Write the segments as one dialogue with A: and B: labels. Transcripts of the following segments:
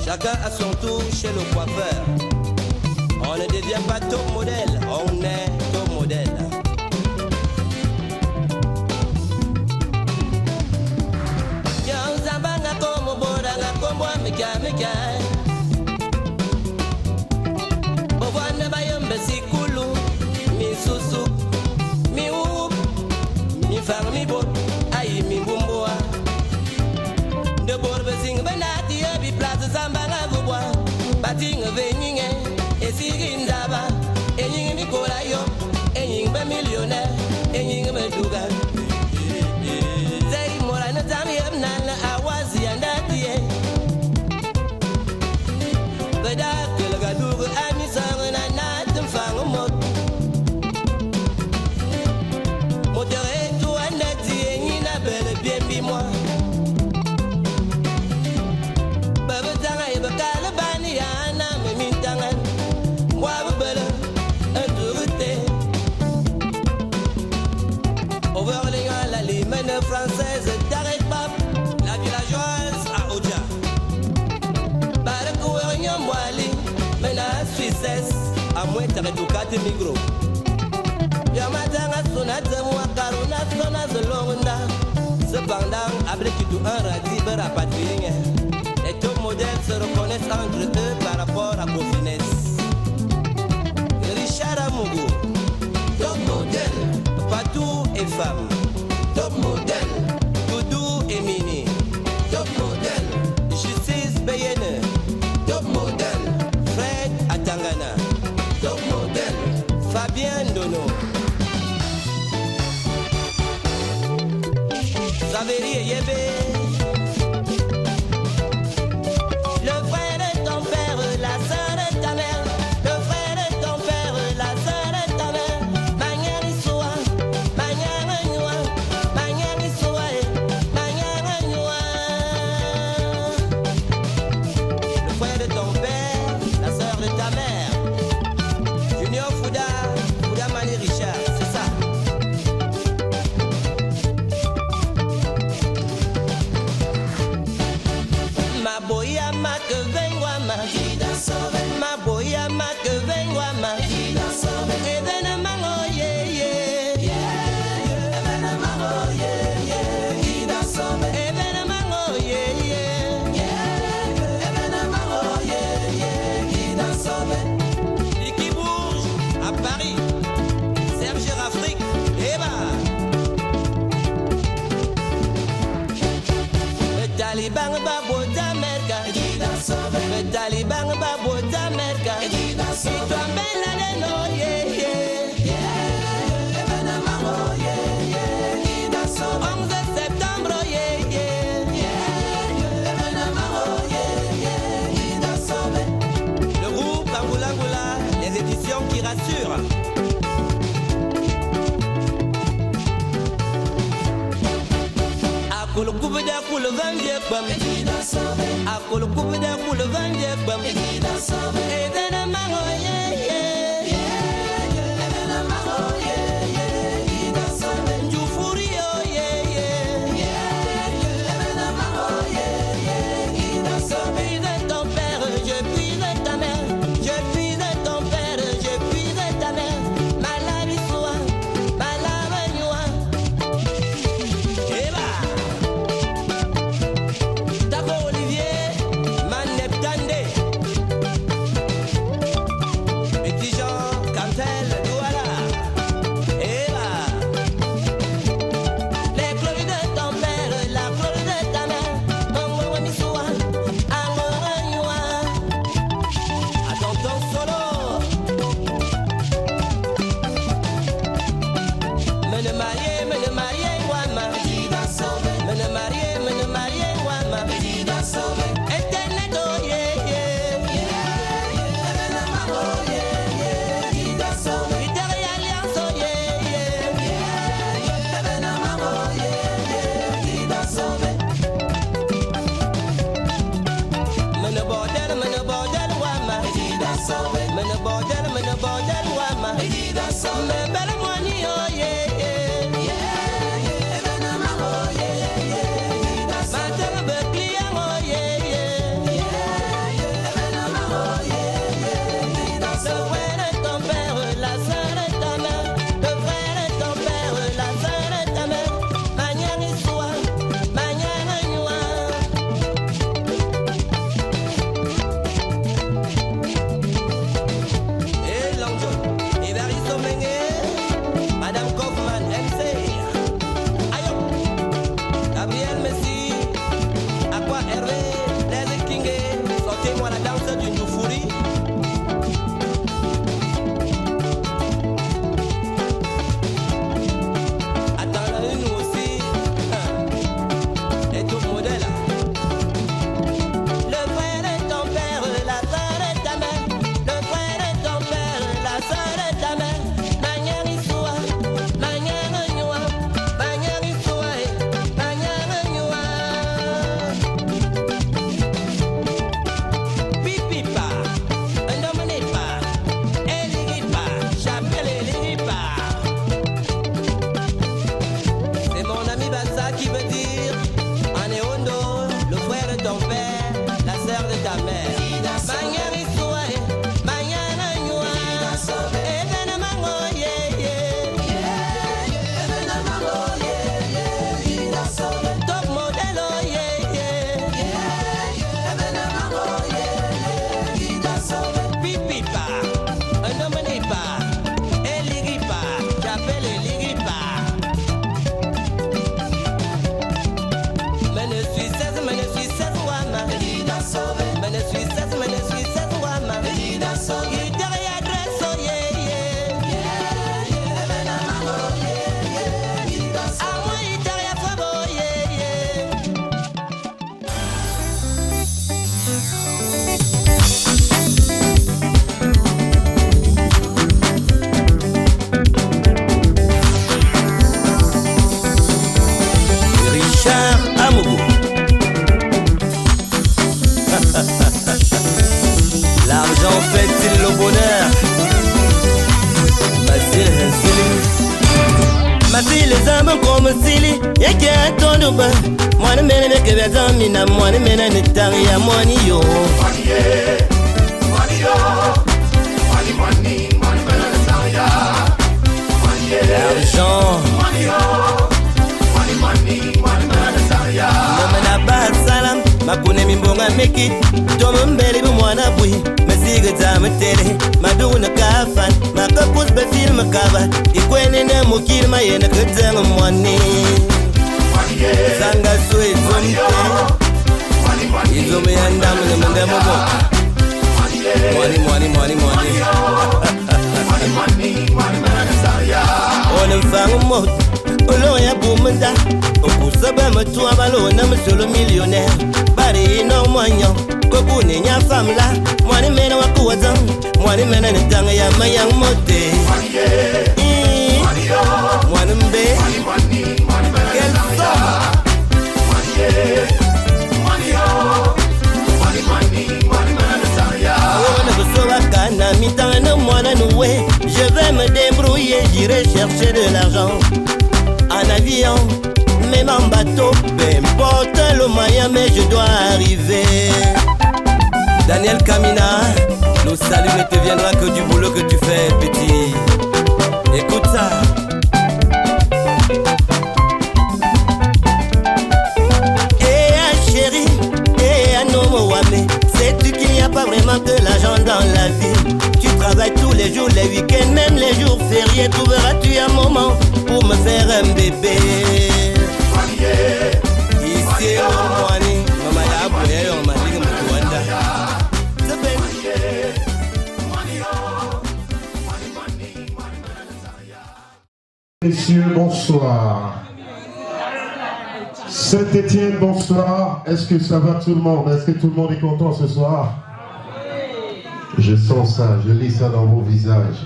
A: Chacun à son tour chez le coiffeur. On ne devient pas top modèle, on est top modèle. Yonzambanga como boranga como mika. Bovana bayombe sikulu, mi susu, mi up, mi fang mi bot, ayi mi bumboa. De borbe sing benati bi place zambanga gubwa, bating veninge, esigindaba, enying mi korayo, enying be millionaire, enying me duga. Zay morana tami ebnana awazi andati. Beda kelga dugu ami sangna natum fang mot. Modere tu andati enyina bele bien bi moi. Française d'Arrêt Bab, la villageoise à Odia. Barakouer Nyamwali, mais la Suissesse, à moins de Redoukat Migro. Yamatanga Sonata Mouakaruna, Sona Zolonda. Cependant, après tout un radis de rapatrier, les deux modèles se reconnaissent entre eux par rapport à Cofinès. Richard Amougou, top modèle, Patou et femme. Top modèle, Doudou et Mini. Top modèle, Justice Bayenne. Top modèle, Fred Atangana. Top modèle, Fabien Dono. Zaveri et Yébé. Le frère de ton père, la sœur de ta mère. Le frère de ton père, la sœur de ta mère. Manière Issoua, manière Noua. Le frère de ton père, la sœur de ta mère. Junior Fouda Mani Richard, c'est ça. Ma boya ma que venguama, ma boya ma que venguama. Evenement oh yeah yeah, evenement oh yeah yeah, evenement oh yeah yeah, evenement oh yeah yeah. Vicky Bourges à Paris, Serge Rafrique, Eva. Le Taliban babo d'Amérique, le Taliban babo d'Amérique. Et toi belle année oh yeah yeah, evenement oh yeah yeah. 11 septembre oh yeah yeah, evenement oh yeah yeah. Le groupe Angoula, les éditions qui rassurent. Akolo coupe de coule vendie bam. Akolo coupe de coule vendie bam. Evenement oh yeah yeah, evenement oh yeah yeah. Djoufuri oh yeah yeah, evenement oh yeah yeah. Je puis de ton père, je puis de ta mère. Je puis de ton père, je puis de ta mère. Malabissoua, malabagnoua. Eva. D'accord Olivier, Maneptande. Petit Jean, Cantel, Douala. Eva. Les cloches de ton père, la cloche de ta mère. Mongo Missoua, Amoragnoua. Attends ton solo. Me ne marier, Wama. Me ne marier, Wama. Internet, oh yeah, yeah. Evenement, oh yeah, yeah. Idéal Alliance, oh yeah, yeah. Evenement, oh yeah, yeah. Mene bordel, Wama. Mene bordel, Wama. Me belle moigny, oh yeah, yeah. Evenement, oh yeah, yeah. Madame Beclier, oh yeah, yeah. L'argent fait-il le bonheur? Ma fille les âmes comme Sili, y'a qui a ton double. Moi ne mène que les amis, moi ne mène ne taria, moi ni yo. L'argent. Salam, makune mimbonga meki, tomo mbele bu mwana bui, mesiga zama tele, maduna kafan, makapus be film kaba, ikwene ne mukiri mayena kadzanga mwani. Sanga swe zomte, izome yandamu ne mandemo mo. Mwani. Mfangu moto, olo ya bumenda. Okusaba matu abalo na msolo millionnaire. Bari no mwanyo, kokune nya famla. Mwani mena wakuwaza, mwani mena netanga ya mayang mote. Mwani mbe, quel somme. Je vais me débrouiller, j'irai chercher de l'argent. En avion, même en bateau, peu importe le moyen, mais je dois arriver. Daniel Kamina, le salut ne te viendra que du boulot que tu fais, petit. Écoute ça. Sais-tu qu'il n'y a pas vraiment que l'argent dans la vie? Tu travailles tous les jours, les week-ends, même les jours fériés. Trouveras-tu un moment pour me faire un bébé? Ici au Mwani, maman ya boye, on m'a dit que je Rwanda.
B: Messieurs, bonsoir. Saint-Étienne, bonsoir. Est-ce que ça va tout le monde? Est-ce que tout le monde est content ce soir? Je sens ça, je lis ça dans vos visages.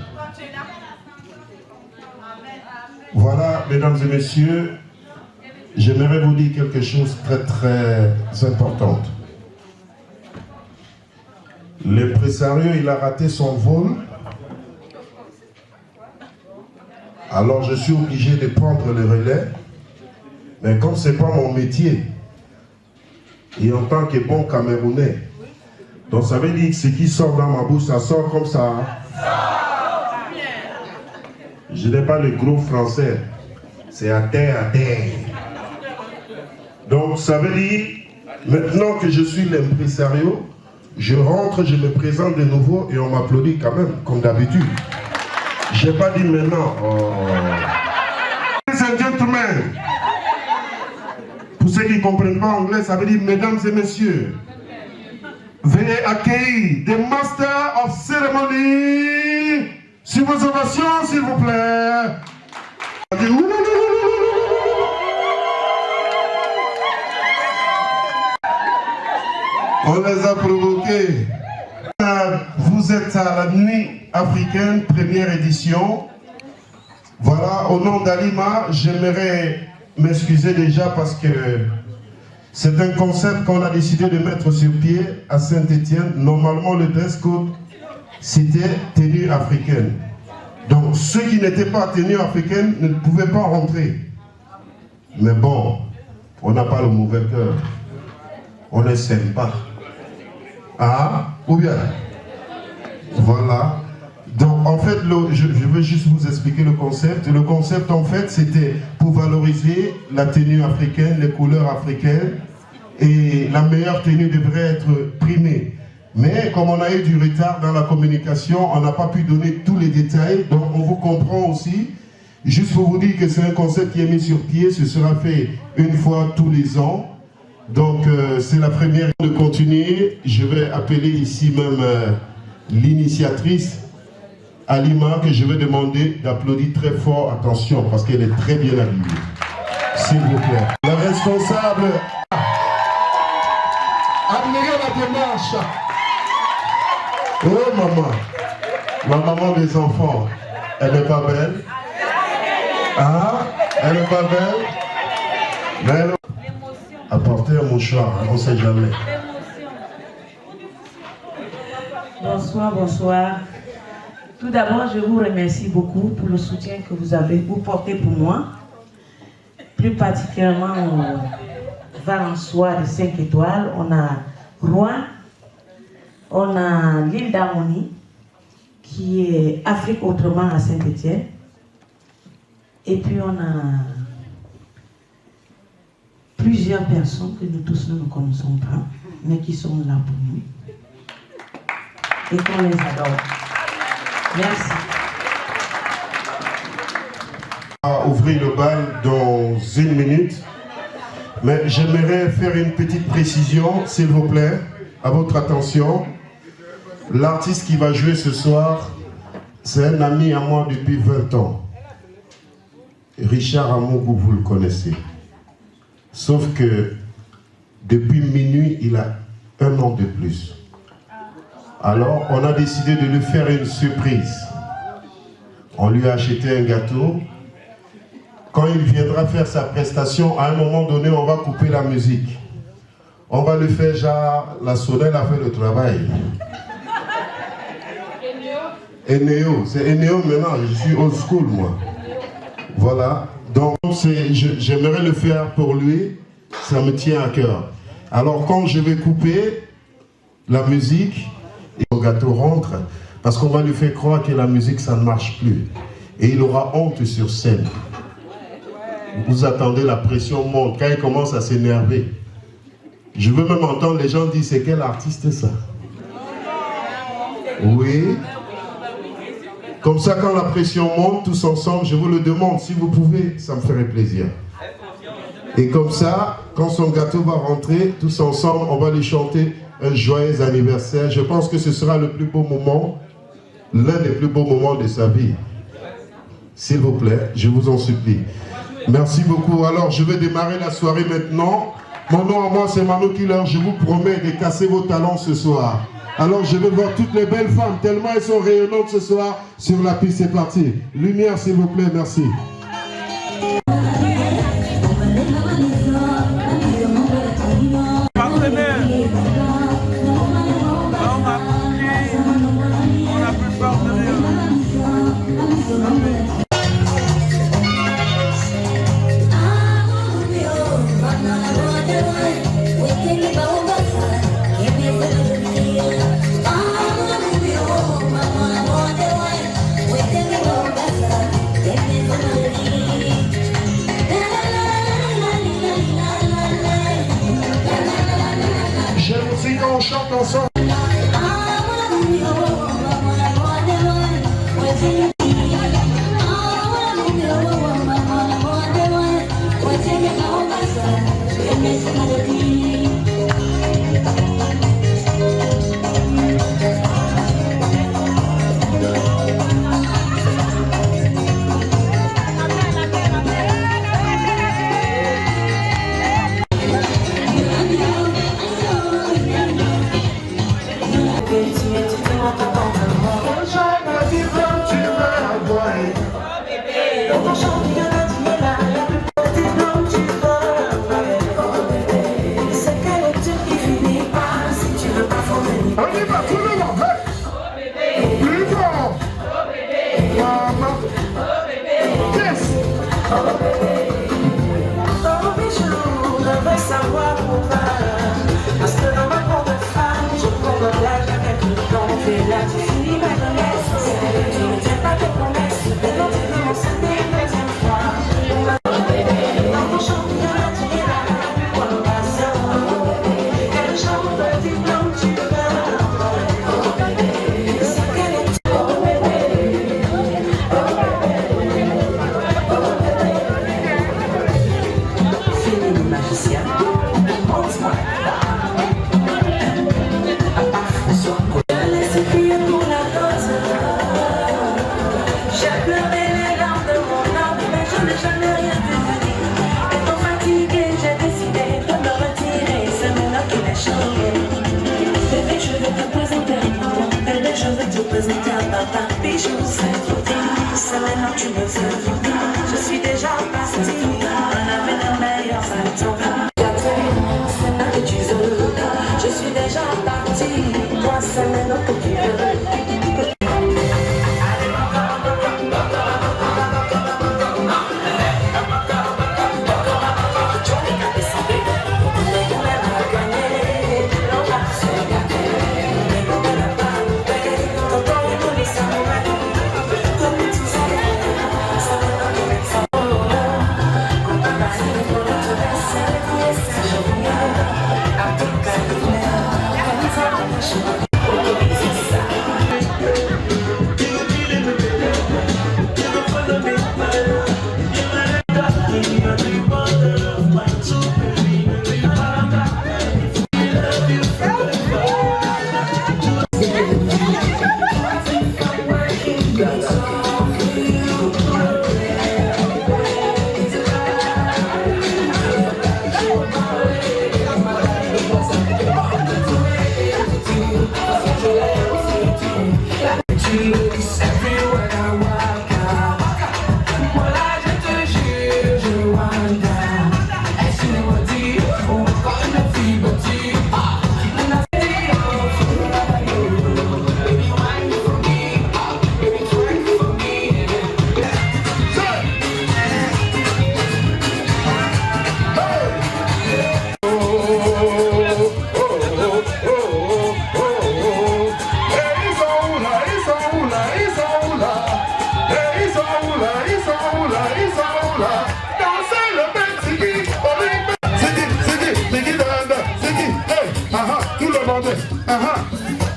B: Voilà, mesdames et messieurs, j'aimerais vous dire quelque chose de très très important. L'impresario, il a raté son vol. Alors je suis obligé de prendre le relais. Mais comme ce n'est pas mon métier, et en tant que bon Camerounais, donc ça veut dire que ce qui sort dans ma bouche, ça sort comme ça. Je n'ai pas le gros français, c'est à terre, à terre. Donc ça veut dire, maintenant que je suis l'impresario, je rentre, je me présente de nouveau et on m'applaudit quand même, comme d'habitude. Je n'ai pas dit maintenant. Oh. Ladies and gentlemen. Pour ceux qui ne comprennent pas anglais, ça veut dire mesdames et messieurs. Veuillez accueillir the Master of Ceremony. Sur vos ovations, s'il vous plaît. On les a provoqués. Vous êtes à la nuit africaine, première édition. Voilà, au nom d'Alima, j'aimerais m'excuser déjà parce que c'est un concept qu'on a décidé de mettre sur pied à Saint-Étienne. Normalement, le dress code, c'était tenue africaine. Donc, ceux qui n'étaient pas tenus africaines ne pouvaient pas rentrer. Mais bon, on n'a pas le mauvais cœur. On est sympa. Ah, ou bien? Voilà. Donc, en fait, je veux juste vous expliquer le concept. Le concept, en fait, c'était pour valoriser la tenue africaine, les couleurs africaines. Et la meilleure tenue devrait être primée. Mais comme on a eu du retard dans la communication, on n'a pas pu donner tous les détails. Donc, on vous comprend aussi. Juste pour vous dire que c'est un concept qui est mis sur pied. Ce sera fait une fois tous les ans. Donc, c'est la première de continuer. Je vais appeler ici même l'initiatrice Alima, que je vais demander d'applaudir très fort, attention, parce qu'elle est très bien habillée. S'il vous plaît. La responsable, admirez la démarche. Oh maman, la maman des enfants, elle n'est pas belle? Ah, elle n'est pas belle? Mais elle... Apportez un mouchoir, on ne sait jamais.
C: Bonsoir, bonsoir. Tout d'abord, je vous remercie beaucoup pour le soutien que vous portez pour moi. Plus particulièrement au Valençois de 5 étoiles. On a Rouen, on a l'île d'Harmonie, qui est Afrique Autrement à Saint-Étienne. Et puis on a plusieurs personnes que nous tous ne connaissons pas, mais qui sont là pour nous. Et qu'on les adore. Merci.
B: On va ouvrir le bal dans 1 minute, mais j'aimerais faire une petite précision, s'il vous plaît, à votre attention. L'artiste qui va jouer ce soir, c'est un ami à moi depuis 20 ans. Richard Amougou, vous le connaissez. Sauf que depuis minuit, il a 1 an de plus. Alors, on a décidé de lui faire une surprise. On lui a acheté un gâteau. Quand il viendra faire sa prestation, à un moment donné, on va couper la musique. On va lui faire genre, la sonnelle a fait le travail. Eneo, c'est Eneo maintenant, je suis old school moi. Voilà, donc j'aimerais le faire pour lui, ça me tient à cœur. Alors quand je vais couper la musique, le gâteau rentre, parce qu'on va lui faire croire que la musique ça ne marche plus. Et il aura honte sur scène. Vous attendez, la pression monte, quand il commence à s'énerver. Je veux même entendre les gens dire, c'est quel artiste ça? Oui. Comme ça, quand la pression monte, tous ensemble, je vous le demande, si vous pouvez, ça me ferait plaisir. Et comme ça, quand son gâteau va rentrer, tous ensemble, on va lui chanter un joyeux anniversaire. Je pense que ce sera le plus beau moment, l'un des plus beaux moments de sa vie. S'il vous plaît, je vous en supplie. Merci beaucoup. Alors, je vais démarrer la soirée maintenant. Mon nom à moi, c'est Mano Killer. Je vous promets de casser vos talons ce soir. Alors, je vais voir toutes les belles femmes, tellement elles sont rayonnantes ce soir sur la piste. C'est parti. Lumière, s'il vous plaît. Merci. Chante ensemble.
D: Laisse-moi je vais te présenter à maman. Bébé, je vais te présenter à papa. Bijou, c'est trop tard. C'est maintenant que tu me veux. Je suis déjà partie. Un avenir meilleur s'attend. Catherine, c'est là que tu veux. Je suis déjà partie. Moi, c'est maintenant que tu veux.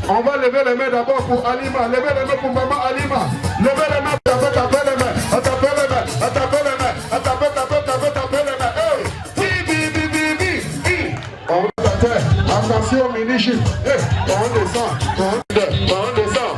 B: On va lever les mains d'abord pour Alima, lever les mains pour maman Alima, lever les mains, taper les mains, taper les mains, taper les mains, taper les mains. On va faire attention mini-chip. On descend, on descend.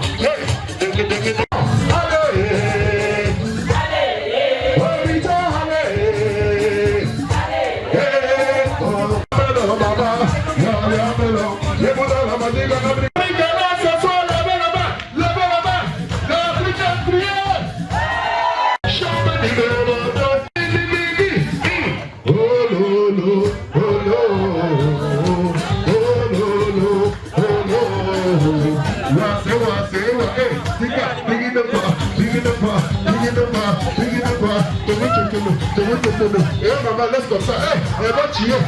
B: Maman, laisse comme ça. Elle va tirer.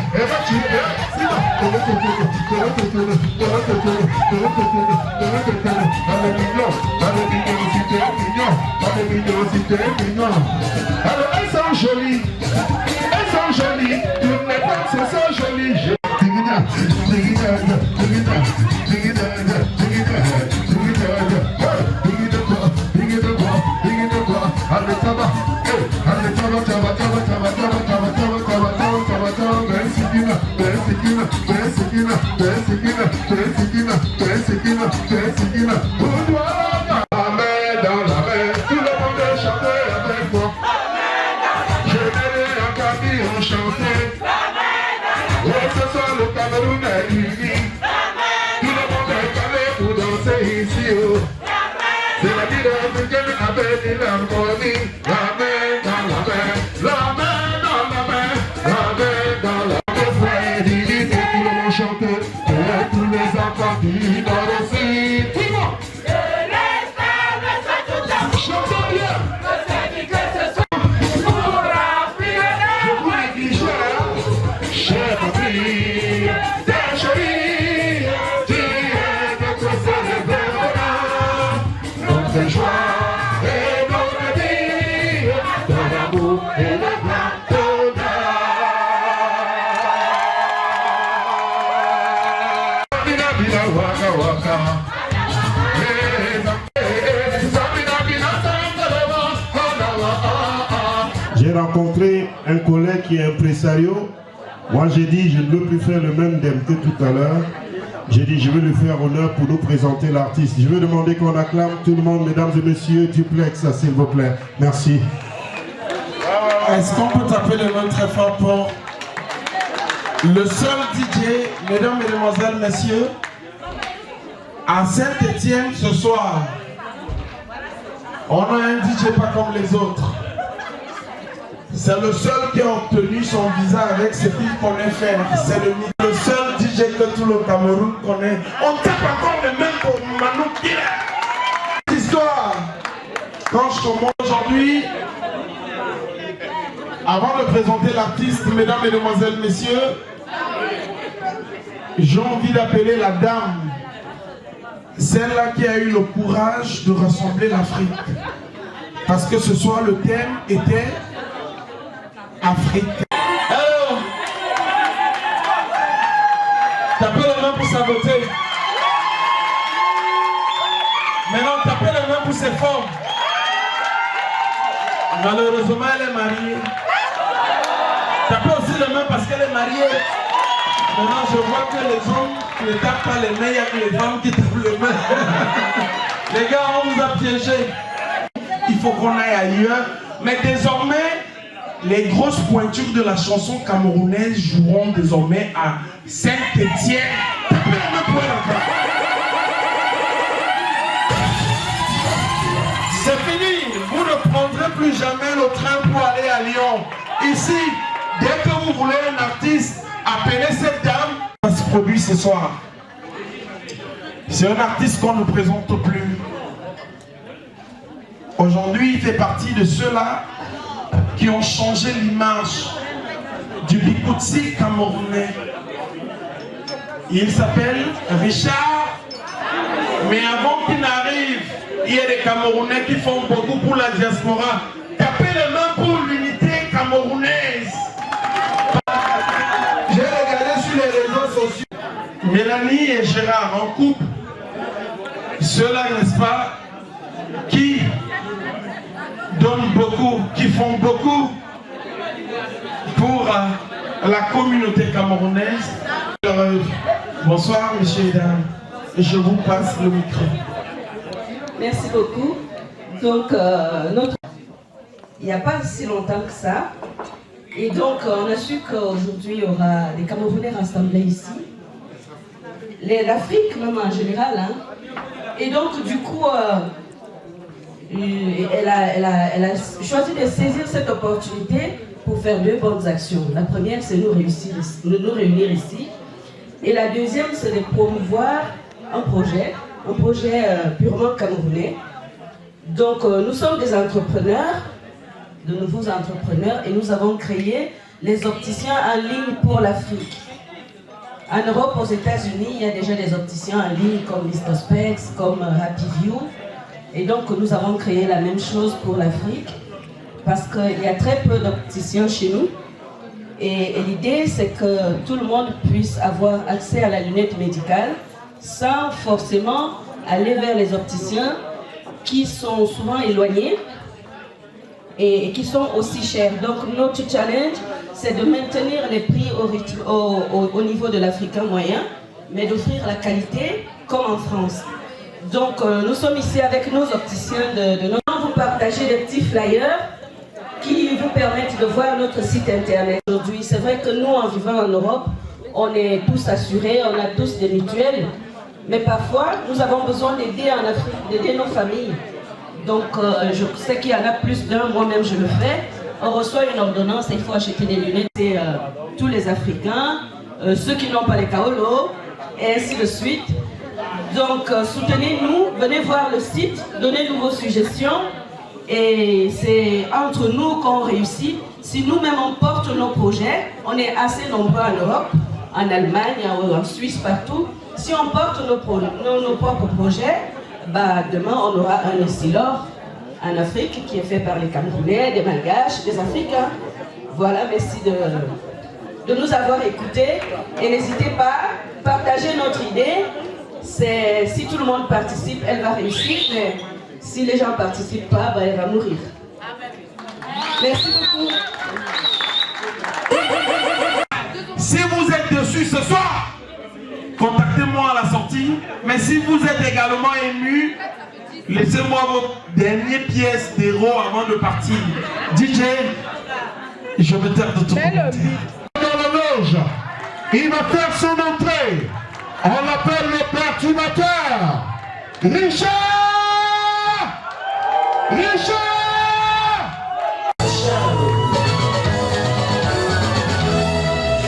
B: Alors, elles sont jolies. Toutes les femmes, c'est ça jolies. C'est la vie africaine avec l'harmonie. La main dans la main, la main dans la main, la main dans la main. Frère, il dit que tout le monde chante, et tous les enfants qui dorment aussi. Tout le monde. Que les femmes soient tout à fait. Chantez bien. Que c'est dit que ce soit pour remplir la je vous l'ai dit, chère patrie, c'est chérie, tu es notre célébration. Notre joie et notre vie, dans l'amour et le blanc J'ai rencontré un collègue qui est impresario. Moi j'ai dit je ne veux plus faire le même dème que tout à l'heure. J'ai dit je vais lui faire honneur pour nous présenter l'artiste. Je vais demander qu'on acclame tout le monde, mesdames et messieurs, duplex, s'il vous plaît. Merci.
E: Est-ce qu'on peut taper les mains très fort pour le seul DJ, mesdames, mesdemoiselles, messieurs, À Saint-Étienne ce soir, on a un DJ pas comme les autres. C'est le seul qui a obtenu son visa avec ce qu'il connaît faire. C'est le seul DJ que tout le Cameroun connaît. On tape encore les mains pour Manu Killer. Histoire. Quand je commence aujourd'hui, avant de présenter l'artiste, mesdames, mesdemoiselles, messieurs, j'ai envie d'appeler la dame, celle-là qui a eu le courage de rassembler l'Afrique. Parce que ce soir, le thème était Afrique. Alors, tapez les mains pour sa beauté. Maintenant, tapez les mains pour ses formes. Malheureusement, elle est mariée. Tapez aussi les mains parce qu'elle est mariée. Maintenant, je vois que les hommes ne tapent pas les mains, il n'y a que les femmes qui tapent les mains. Les gars, on vous a piégé. Il faut qu'on aille ailleurs. Mais désormais, les grosses pointures de la chanson camerounaise joueront désormais à Saint-Étienne. Tapez les mains pour elle encore. C'est fini. Vous ne prendrez plus jamais le train pour aller à Lyon. Ici, dès que vous voulez un artiste, appelez cette dame qui se produit ce soir. C'est un artiste qu'on ne présente plus. Aujourd'hui, il fait partie de ceux-là qui ont changé l'image du Bikoutsi camerounais. Il s'appelle Richard, mais avant qu'il n'arrive, il y a des Camerounais qui font beaucoup pour la diaspora. Tapez les mains pour l'unité camerounaise. J'ai regardé sur les réseaux sociaux. Mélanie et Gérard en couple. Ceux-là, n'est-ce pas, qui donnent beaucoup, qui font beaucoup pour la communauté camerounaise. Bonsoir, messieurs et dames. Je vous passe le micro.
F: Merci beaucoup. Donc, il n'y a pas si longtemps que ça. Et donc, on a su qu'aujourd'hui, il y aura des Camerounais rassemblés ici. L'Afrique, même en général. Hein. Et donc, du coup, elle a choisi de saisir cette opportunité pour faire deux bonnes actions. La première, c'est nous réunir ici. Et la deuxième, c'est de promouvoir un projet purement camerounais. Donc, nous sommes des entrepreneurs, de nouveaux entrepreneurs, et nous avons créé les opticiens en ligne pour l'Afrique. En Europe, aux États-Unis, il y a déjà des opticiens en ligne comme Mr. Specs, comme Happy View. Et donc, nous avons créé la même chose pour l'Afrique, parce qu'il y a très peu d'opticiens chez nous. Et l'idée, c'est que tout le monde puisse avoir accès à la lunette médicale sans forcément aller vers les opticiens qui sont souvent éloignés et qui sont aussi chers. Donc notre challenge, c'est de maintenir les prix au niveau de l'Africain moyen, mais d'offrir la qualité comme en France. Donc nous sommes ici avec nos opticiens de notre... Vous partagez des petits flyers qui vous permettent de voir notre site internet. Aujourd'hui, c'est vrai que nous, en vivant en Europe, on est tous assurés, on a tous des mutuelles, mais parfois, nous avons besoin d'aider en Afrique, d'aider nos familles. Donc, je sais qu'il y en a plus d'un, moi-même je le fais. On reçoit une ordonnance, il faut acheter des lunettes, et tous les Africains, ceux qui n'ont pas les kaolos, et ainsi de suite. Donc, soutenez-nous, venez voir le site, donnez-nous vos suggestions. Et c'est entre nous qu'on réussit. Si nous-mêmes on porte nos projets, on est assez nombreux en Europe, en Allemagne, en Suisse, partout. Si on porte nos propres projets, bah, demain on aura un Essilor en Afrique qui est fait par les Camerounais, des Malgaches, des Africains. Voilà, merci de nous avoir écoutés. Et n'hésitez pas, partagez notre idée. Si tout le monde participe, elle va réussir. Mais si les gens ne participent pas, bah, elle va mourir. Merci beaucoup.
E: Si vous êtes dessus ce soir, contactez-moi à la sortie. Mais si vous êtes également ému, laissez-moi vos dernières pièces d'héros avant de partir. DJ, je me taire de tout commentaire.
B: Dans la loge, il va faire son entrée. On l'appelle le perturbateur. Richard! Richard!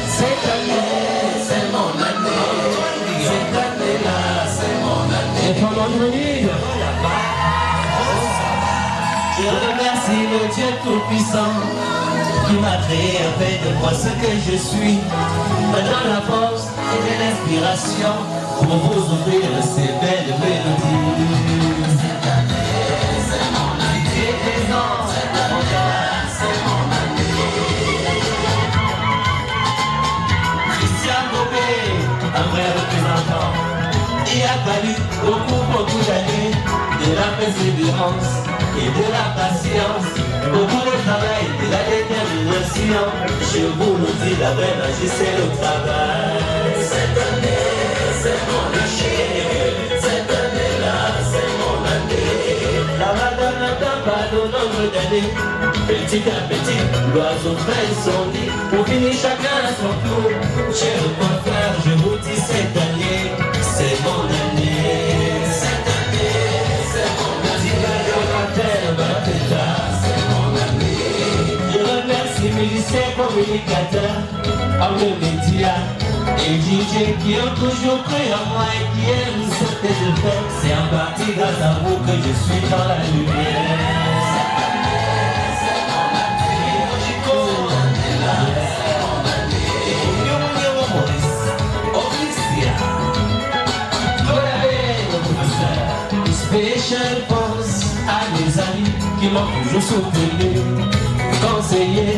A: Cette année, c'est mon année. Cette année-là, c'est mon année. Et pendant une minute, je remercie le Dieu Tout-Puissant qui m'a créé et fait de moi ce que je suis. Me donne la force et de l'inspiration pour vous offrir ces belles mélodies. Cette année, c'est mon année. C'est mon année. Christian Bobé, un vrai représentant. Il a fallu beaucoup d'années, de la persévérance et de la patience, beaucoup de travail, de la détermination. Je vous le dis, la vraie magie, c'est le travail. Cette année, c'est mon année. Cette année-là, c'est mon année. La madame n'attend pas le nombre d'années. Petit à petit, l'oiseau fait son nid. Pour finir chacun à son tour. J'ai le quoi faire, je vous dis cette année, c'est mon année. Cette année, c'est mon année. C'est mon année. Je remercie mes lycéens communicateurs, hommes médias et DJ qui ont toujours cru en moi et qui aiment ce que je fais. C'est en partie grâce à vous que je suis dans la lumière. Spécial pense à mes amis qui m'ont toujours soutenu, conseillé,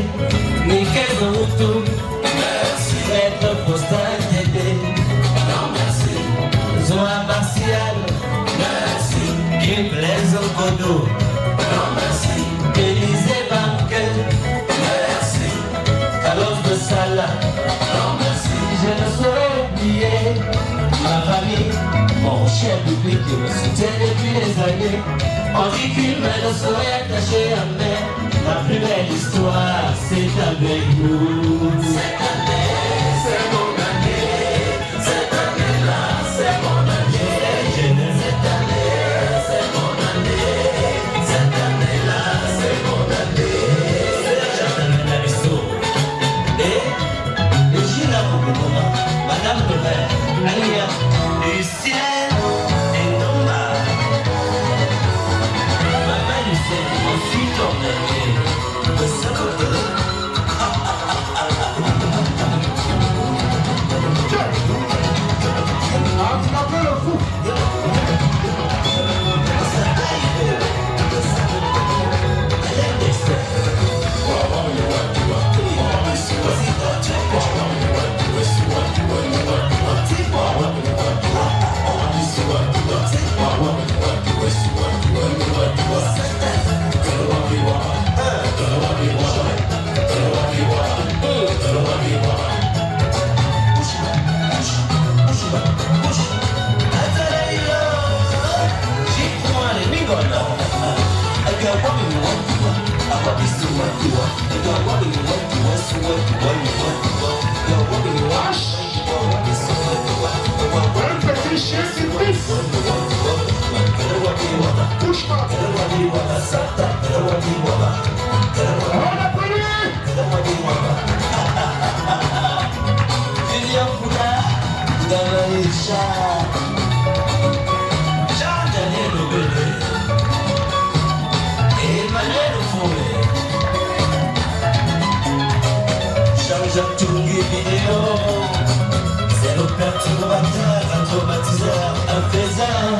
A: nickel de retour. Merci. Maître postal d'aider. Non, merci. Zoa Martial. Merci. Qui plaise au Godot. Non, merci. Élisée Banquet. Merci. Carlos de Sala. Non, merci. Je ne saurais oublier ma famille. Mon cher public qui me soutient depuis des années. On dit qu'une main ne saurait attacher à main. La plus belle histoire, c'est avec vous. Cette année, c'est mon année. Cette année-là, c'est mon année. Cette année, c'est mon année. Cette année-là, c'est mon année. J'attends la histoire. Et j'ai la comment Madame le maire, Alia, du ciel. C'est le perturbateur, un traumatiseur, un faiseur.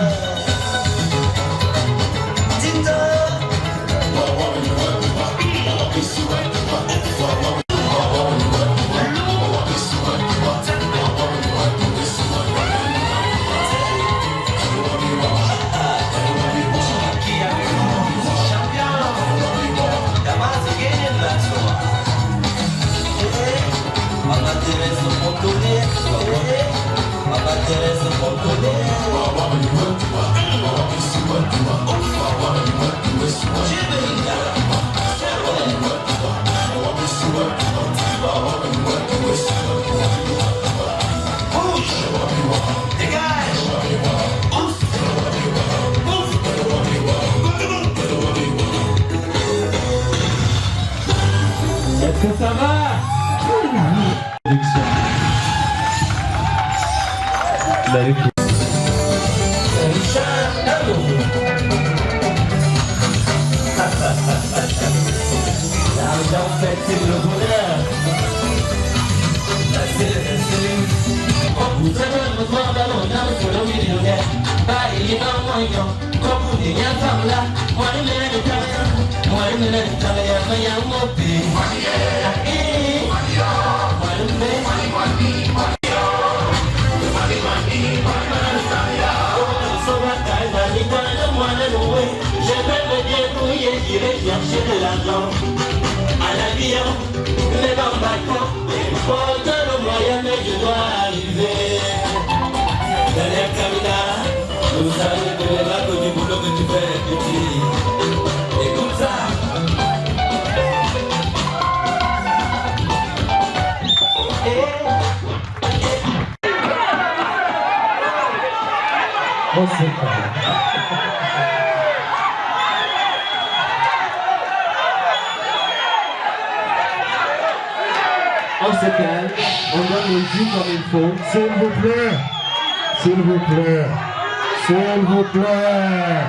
A: Teresa Montoné, L'argent fait le bonheur. Vous savez me voir dans le nom sur le millionnaire. Pas il est dans mon yon. Comme vous dites, y'a pas là. Moi, il me l'a dit, moi, il me l'a dit, mais il y a un mot pire. Moi, il me je vais me débrouiller, j'irai chercher de l'argent. À l'avion, mais dans le bateau, pour que le moyen, mais je dois arriver. Dans les caméras, vous savez que les bateaux du boulot que tu fais, petit. Écoute ça.
G: On se calme. On se calme, on donne le jus comme il faut.
B: S'il vous plaît, s'il vous plaît, s'il vous plaît,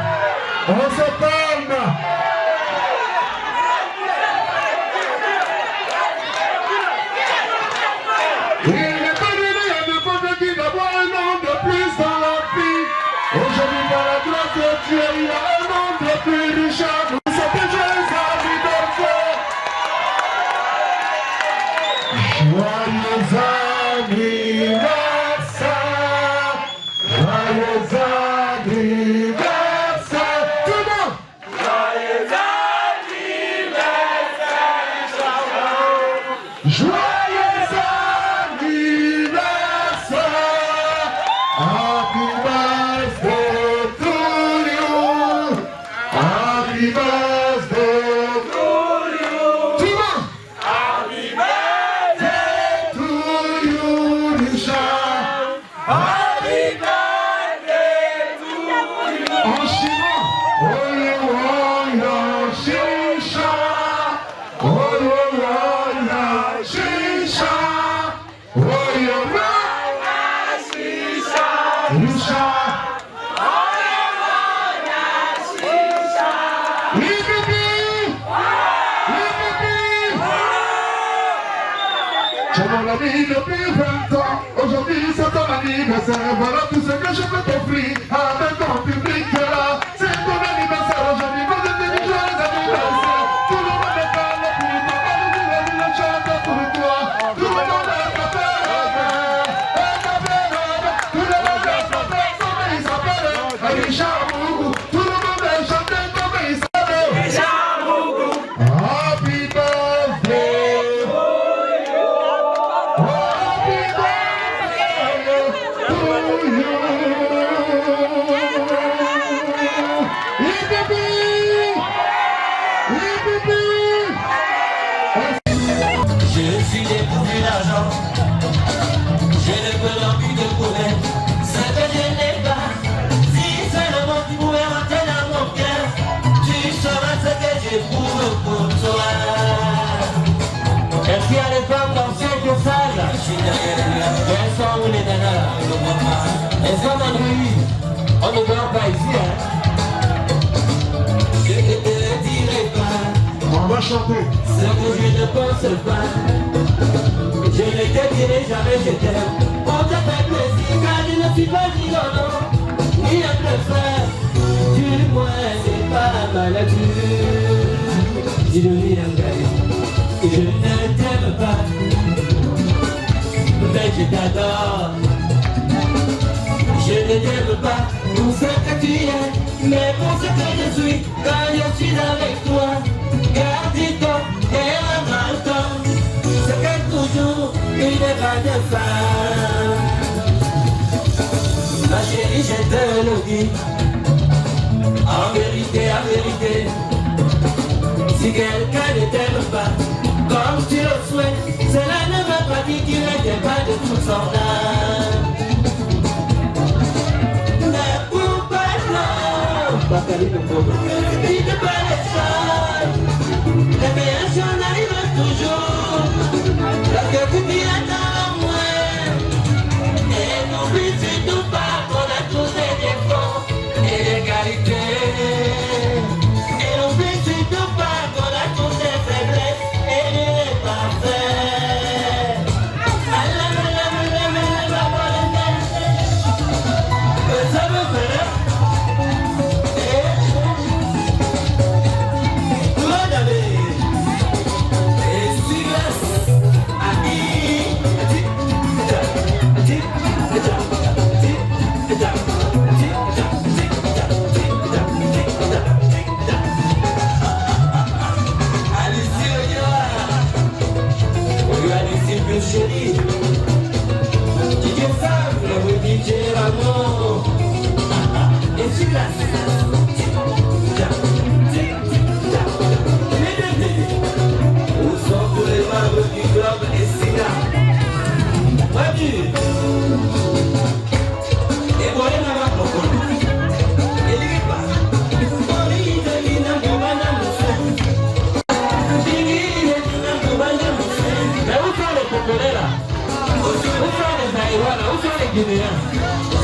B: on se calme. Il n'est pas donné à n'importe qui d'avoir un nom de plus dans la vie. Aujourd'hui, par la grâce de Dieu, il y a un nom de plus Richard. Nous sommes des jeunes amis d'enfants. Joyeux anniversaire, joyeux anniversaire, tout le monde. Joyeux anniversaire, joyeux anniversaire, happy birthday to you, happy birthday to you, tout le monde. Depuis 20 ans, aujourd'hui c'est ton anniversaire. Voilà tout ce que je peux t'offrir avec ton public là. C'est ton anniversaire aujourd'hui, vous êtes des joyeux anniversaires. Tout le monde est dans le pour toi, tout le monde chante pour toi. Tout le monde est tout le monde est comme il s'appelle. Richard Mougou, tout le monde est chanté comme il s'appelle. Richard Mougou. Happy birthday.
A: Je suis dépourvu d'argent, je ne peux l'envie de connaître ce que je n'ai pas. Si seulement tu pouvais rentrer dans mon cœur, tu sauras ce que j'éprouve pour toi. Est-ce qu'il y a des femmes dans cette salle? Elles sont où les nanas? Elles sont dans le rue. On ne dort pas ici, hein? Je ne te le dirai pas.
B: On va chanter.
A: Ce que je ne pense pas, je ne te dirai jamais je t'aime. On te fait plaisir car je ne suis pas gigolo, ni un frère. Du moins c'est pas ma nature. Dis-le lui un gars, je ne t'aime pas, mais je t'adore. Je ne t'aime pas pour ce que tu es, mais pour ce que je suis quand je suis avec toi. Garde-toi et regarde-toi, c'est que toujours une grande femme. Ma chérie, je te le dis, en vérité, si quelqu'un ne t'aime pas, comme tu le souhaites, cela ne veut pas dire qu'il ne t'aime pas de toute son âme. Mais pourquoi non? Dis pas les choses, les meilleures choses arrivent toujours, lorsque tu t'y attends moins, et n'oublie surtout pas.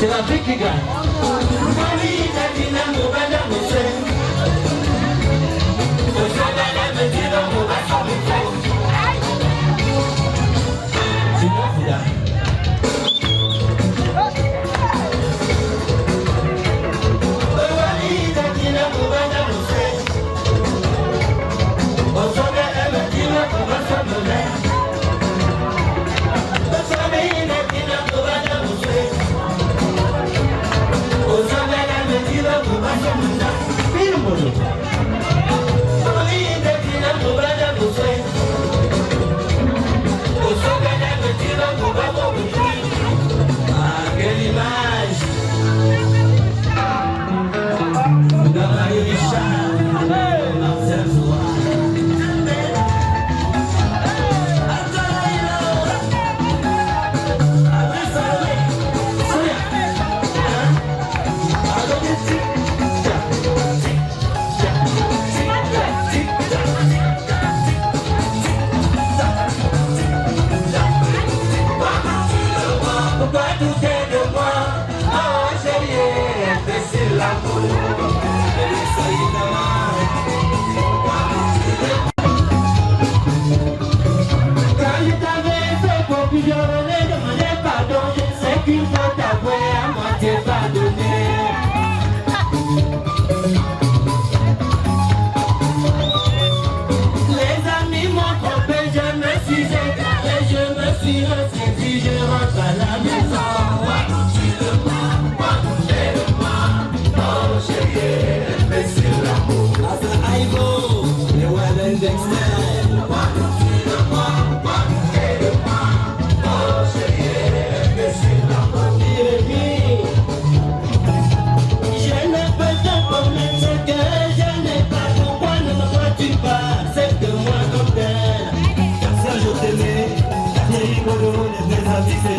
E: C'est la vie qui gagne.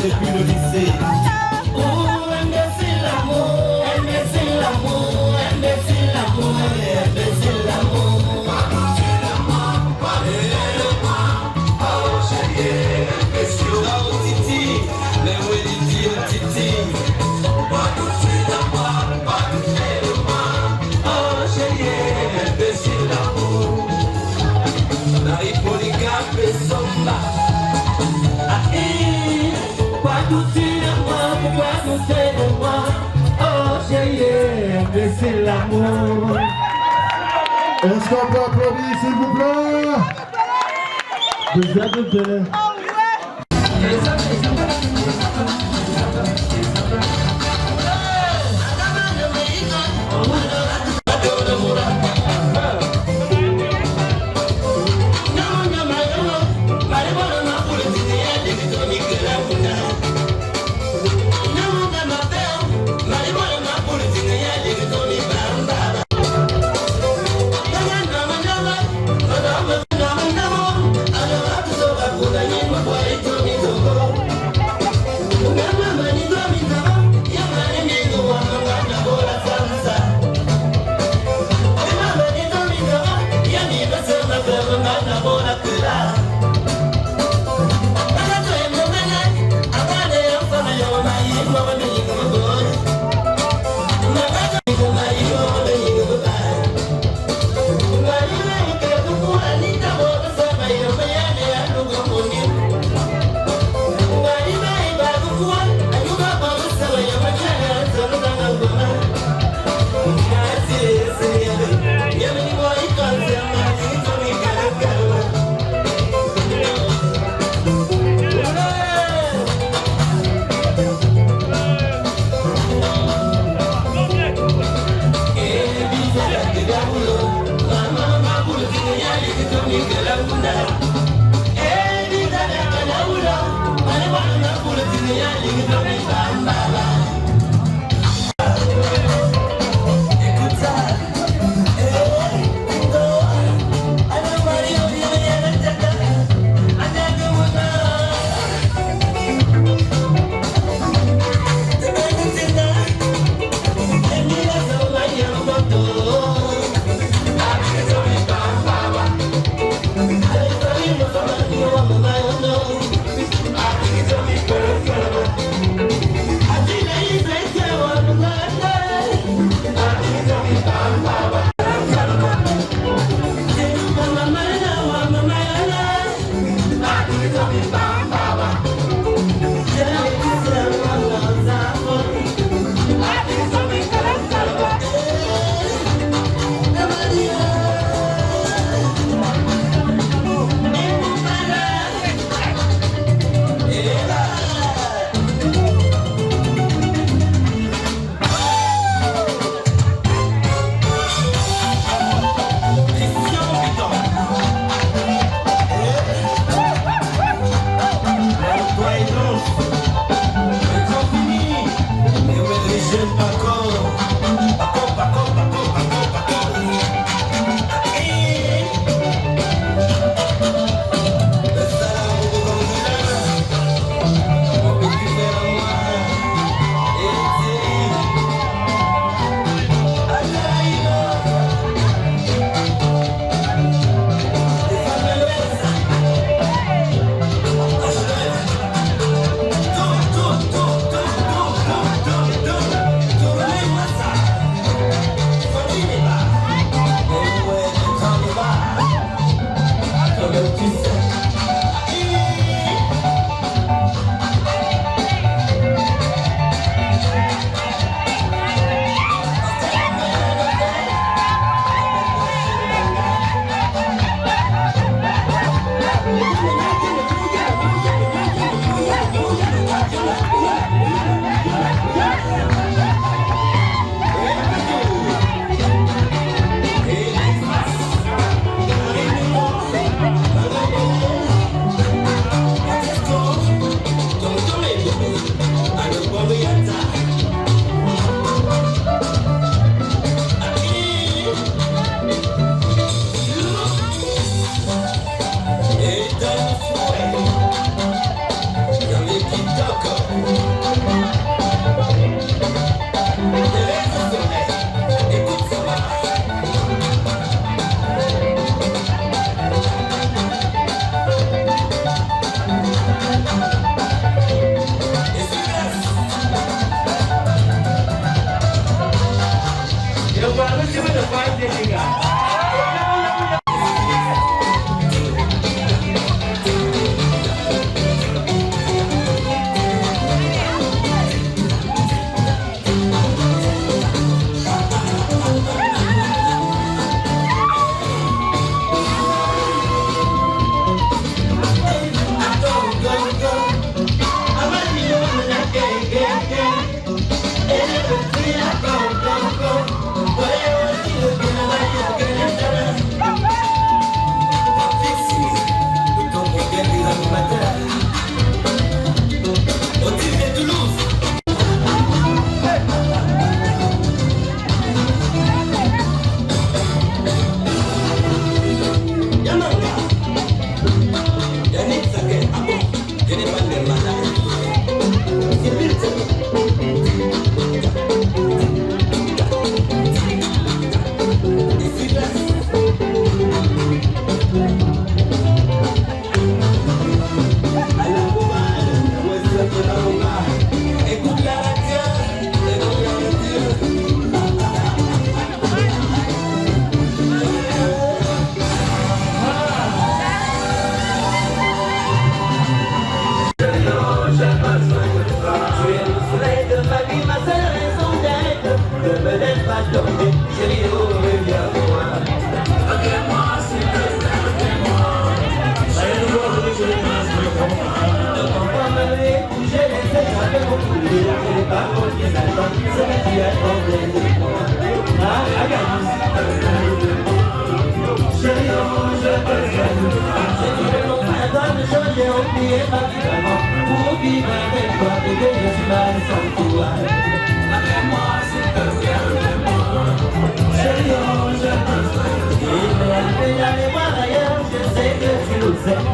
A: Depuis le lycée. Oh, imbécile l'amour, imbécile l'amour, imbécile l'amour, imbécile l'amour. Oh chérie, imbécile l'amour, titi, mais où est Lydie, titi? Oh chérie, imbécile l'amour. La Hippolycap et Samba. Pourquoi douter de moi? Oh chérie, imbécile l'amour.
B: Est-ce qu'on peut applaudir, s'il vous plaît? Vous êtes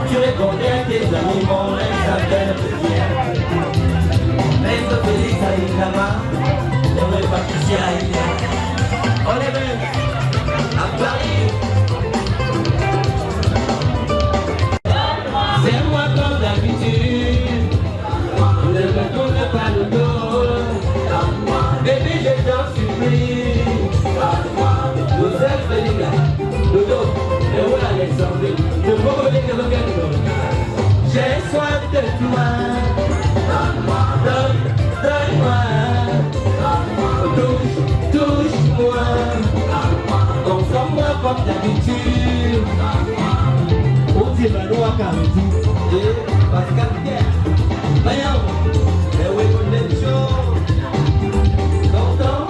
A: Tu répondais à tes amis, mon ex s'appelle Pierre. Reste feliz ahí, là-bas, on est parti à on est venu à Paris. C'est moi comme d'habitude, ne me tourne pas le dos. Baby, je t'en supplie. Nous sommes les gars, le dos, le rôle Alexandre, le beau les gars. J'ai soif de toi. Donne-moi, touche-moi, consomme-moi comme d'habitude. On dit Mano à Caridi, et Pascal Pierre, voyons, mais oui, on est chaud. Content.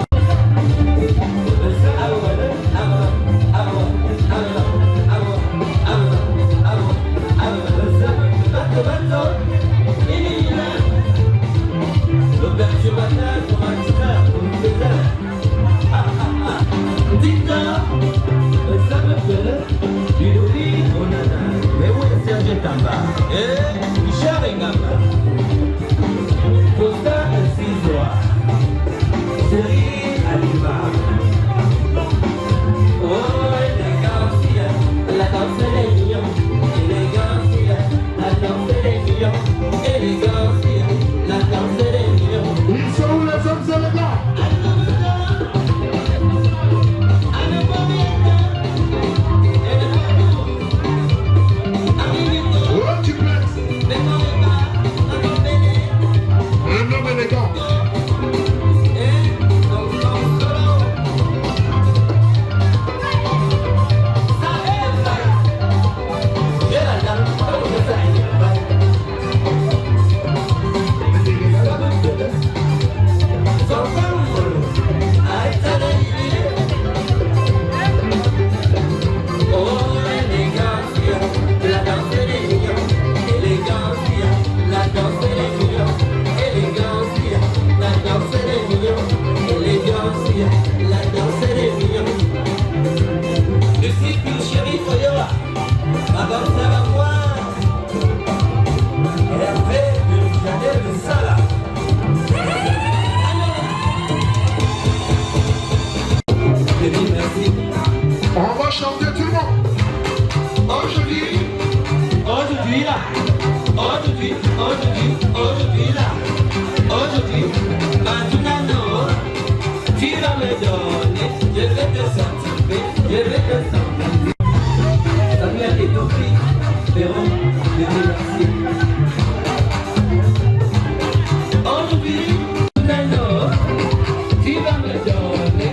A: L'ouverture matin, pour un petit frère, pour une désert. Dites-le, ça me fait du louis, on a. Mais où est Serge Tamba? Eh, Michel Renga. je vais te sentir. Samuel et Topi, Véron, je te remercie. Aujourd'hui, maintenant, tu vas me donner.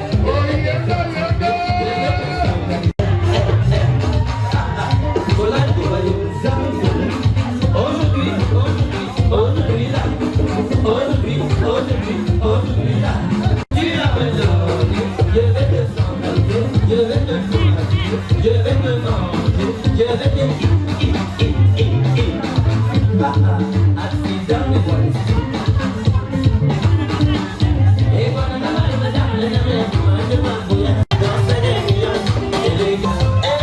A: Aujourd'hui, là, tu vas me donner. Je vais te sentir, je vais te sentir, je vais te manger, je vais te accident de voici. Et voilà, danser des millions, et les gars, et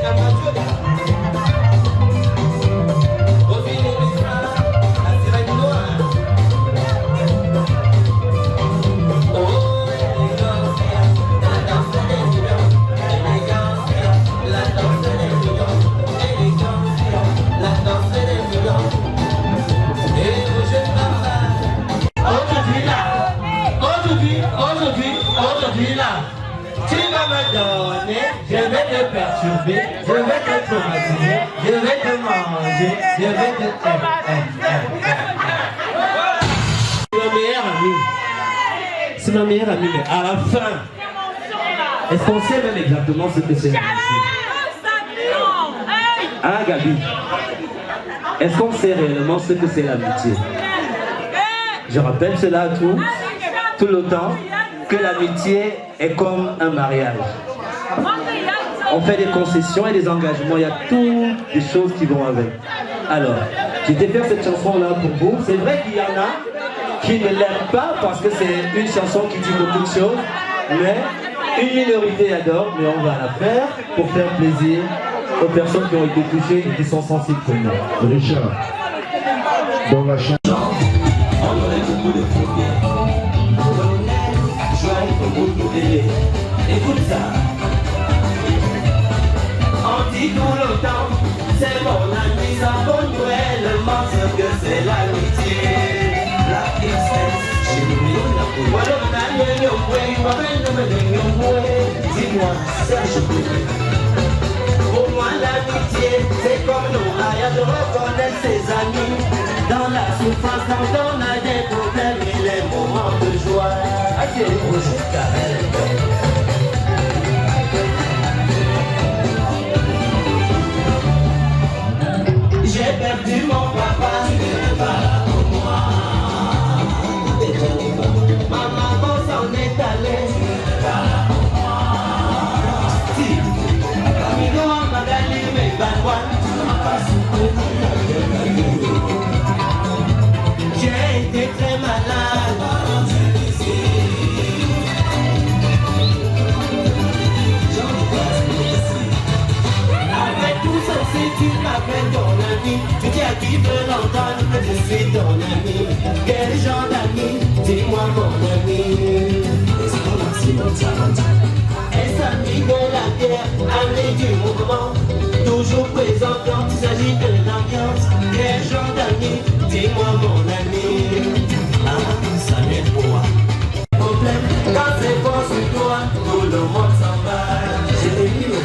A: Amazola. Aujourd'hui là, tu vas me donner, je vais te perturber, je vais te traumatiser, je vais te manger, je vais te... C'est ma meilleure amie. C'est ma meilleure amie, mais à la fin, est-ce qu'on sait même exactement ce que c'est l'amitié? Hein, Gabi? Est-ce qu'on sait réellement ce que c'est l'amitié? Je rappelle cela à tous, tout le temps, que l'amitié est comme un mariage. On fait des concessions et des engagements, il y a toutes les choses qui vont avec. Alors, j'ai fait cette chanson-là pour vous. C'est vrai qu'il y en a qui ne l'aiment pas parce que c'est une chanson qui dit beaucoup de choses, mais une minorité adore, mais on va la faire pour faire plaisir aux personnes qui ont été touchées et qui sont sensibles pour nous.
B: Richard, dans la chanson.
A: On aurait beaucoup de problèmes. Écoute ça. On dit tout le temps, c'est mon ami, ça vaut réellement ce que c'est l'amitié. La tristesse, j'ai oublié la couleur. Dis-moi, Serge, pour moi l'amitié, c'est comme nos mariages, reconnaître ses amis. Dans la souffrance, quand on a des problèmes et les moments de joie. J'ai perdu mon papa, il n'est pas là pour moi. Ma maman s'en est allée, il n'est pas là pour moi. Si, Camilo, Magali, mais Banwan, tu n'as pas soutenu. J'ai été très malade. Avec tout ceci, tu m'appelles ton ami. Tu dis à qui veut l'entendre que je suis ton ami. Quel genre d'ami? Dis-moi mon ami. Est-ce ami de la guerre, ami du mouvement, toujours présent quand il s'agit de l'ambiance? Quel genre d'ami? Dis-moi mon ami. Ah, ça m'aide pour moi. Problème, quand c'est bon sur toi, tout le monde s'en va. J'ai mis le...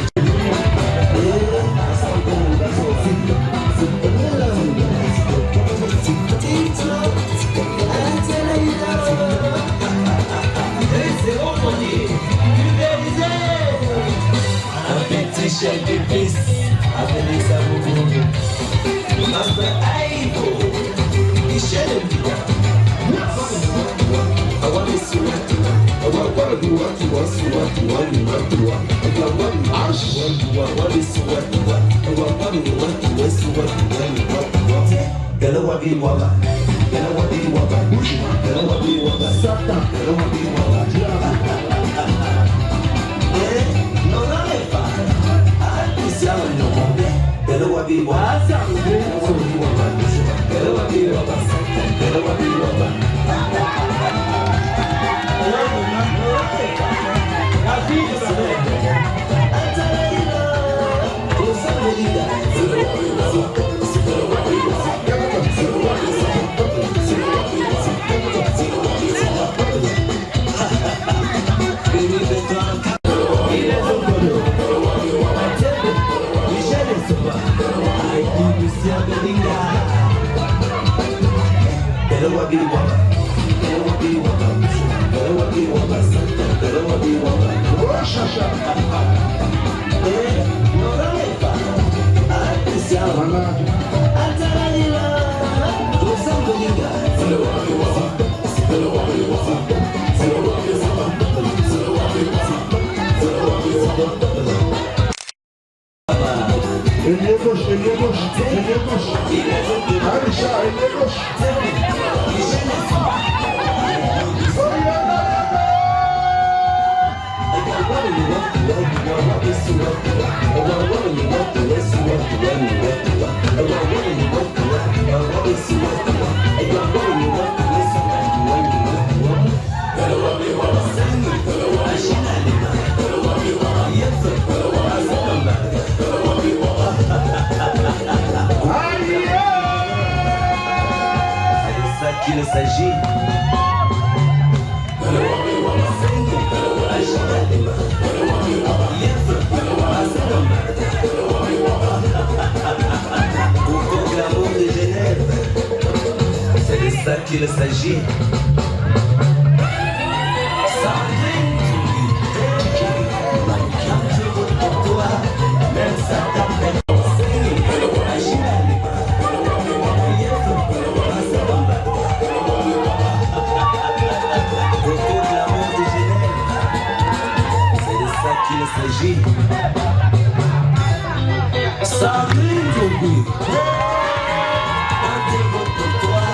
A: Chef de piste, appelez ça beaucoup. Master Aibo, Michel Mbida. I want to see what you want. I want to do what you want, see what you want, you want to do what you want. I want to see what you want. I want to do what you want, see what you want, you want to want. Gala wabi waba, gala wabi waba, gala wabi waba, sata, gala wabi waba. No, no, no. Gala wabi waba, gala wabi waba.
B: Ailier gauche, ailier gauche, ailier gauche. Allez, chat, ailier gauche.
A: Qu'il s'agit. Pour l'amour de Genève, c'est de ça qu'il s'agit. Pour toi, même ça t'appelle. Sandrine Tougui, un dévot pour toi,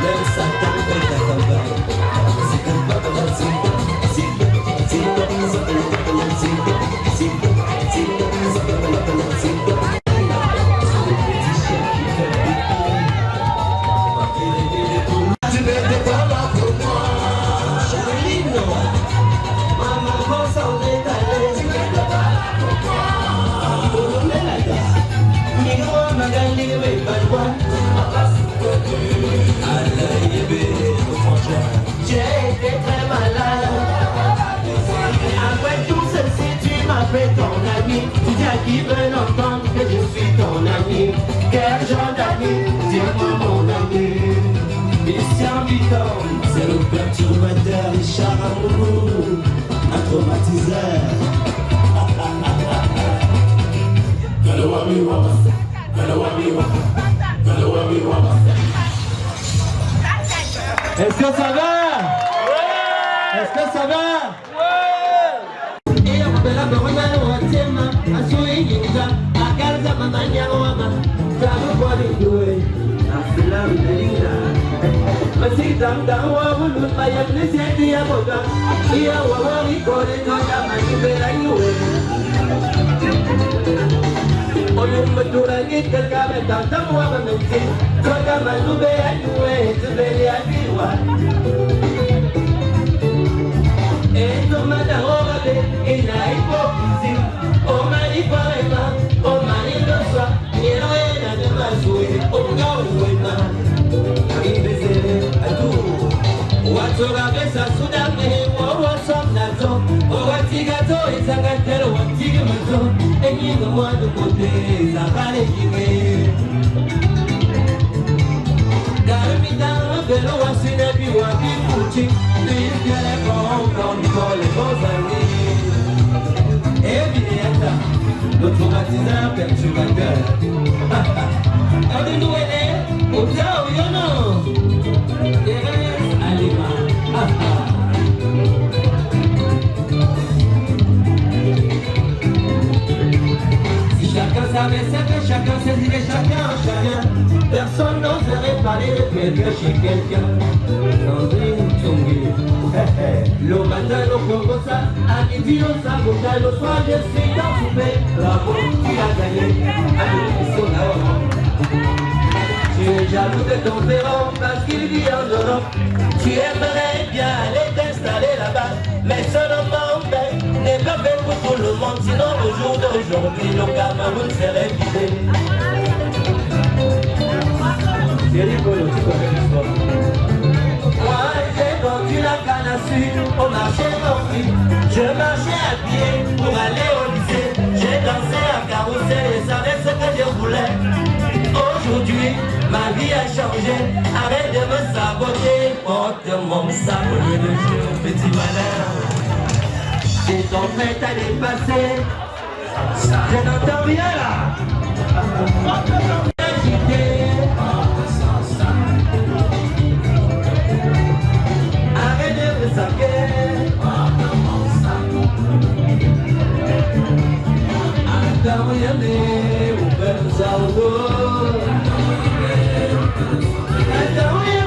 A: même ça t'appelle ta campagne. C'est comme pas comme un zinc, tu n'étais pas là pour moi, Charline, maman, comment ça on est allé, tu n'étais pas là pour moi. J'ai été très malade. Après tout ceci, tu m'as fait ton ami. Tu dis à qui veut l'entendre que je suis ton ami. Quel genre d'ami? Dis-moi mon ami. Christian Victor, c'est le perturbateur Richard Amourou, un traumatiseur.
G: Est-ce que ça va? Est-ce que ça va?
A: Le traumatiseur perturbateur. Nous au Tao, Alima. Si chacun savait ce que chacun saisirait chacun en chacun, personne n'oserait parler de quelqu'un chez quelqu'un. Sandrine Tougui. Le matin, au Congosa, à midi, au Sabota, le soir, je suis dans son pays. Bravo, tu as gagné. Tu es jaloux de ton père parce qu'il vit en Europe. Tu aimerais bien aller t'installer là-bas, mais seulement ben, n'est pas fait pour tout le monde. Sinon, au jour d'aujourd'hui, le Cameroun serait vidé. C'est rigolo, tu connais l'histoire. Moi, j'ai vendu la canne à sucre au marché d'Orly. Je marchais à pied pour aller au lycée. J'ai dansé à carrousel et savais ce que je voulais. Aujourd'hui, ma vie a changé. Arrête de me saboter. Porte mon saboté de jeu, petit malheur. J'ai ton fait à dépasser. Je n'entends rien là. Arrête de me saquer. Attends, y'a au père Saogo. Attends, y'a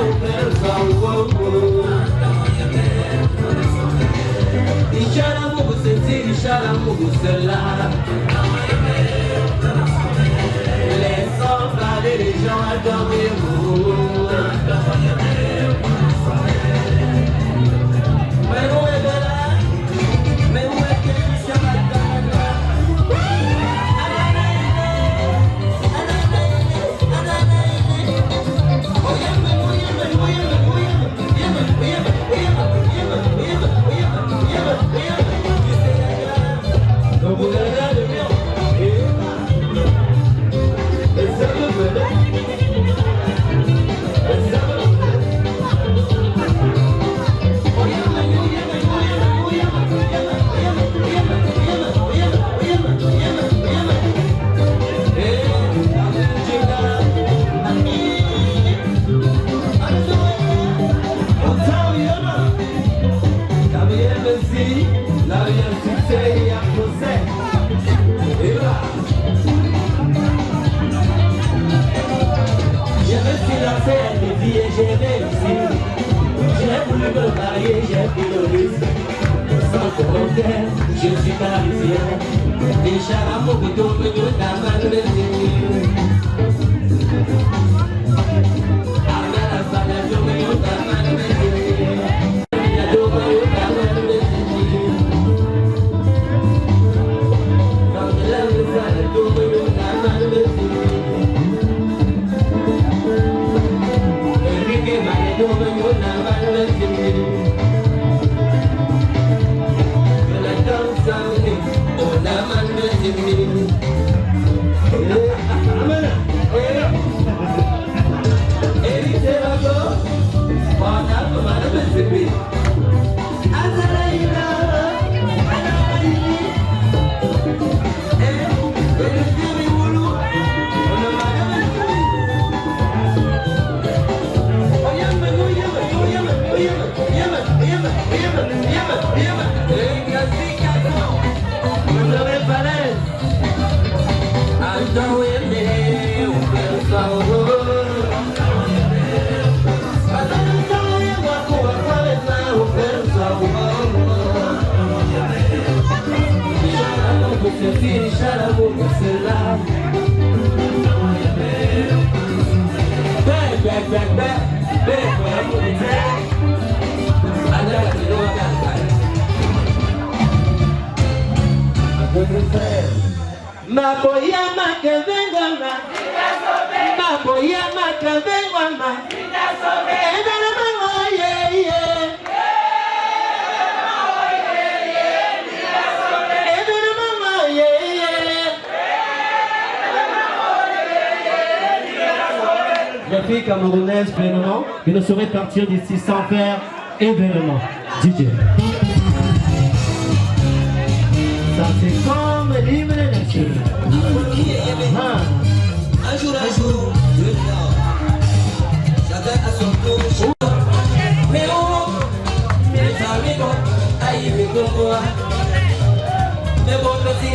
A: au père Saogo. Ishara Mungu senti, Ishara Mungu cela. Laissons parler les gens, adorez-vous. Mais où est Bella? Mais où est Christian Matana? Je suis parisien, déjà la beaucoup de la
H: La fille camerounaise pleinement, qui ne saurait partir d'ici sans faire événement. DJ. Ça c'est comme l'hymne national.
A: Un jour, je dors. Chacun à son tour. Mais oh, mes amis, aïe, mes cocoa. Mais bon, petit,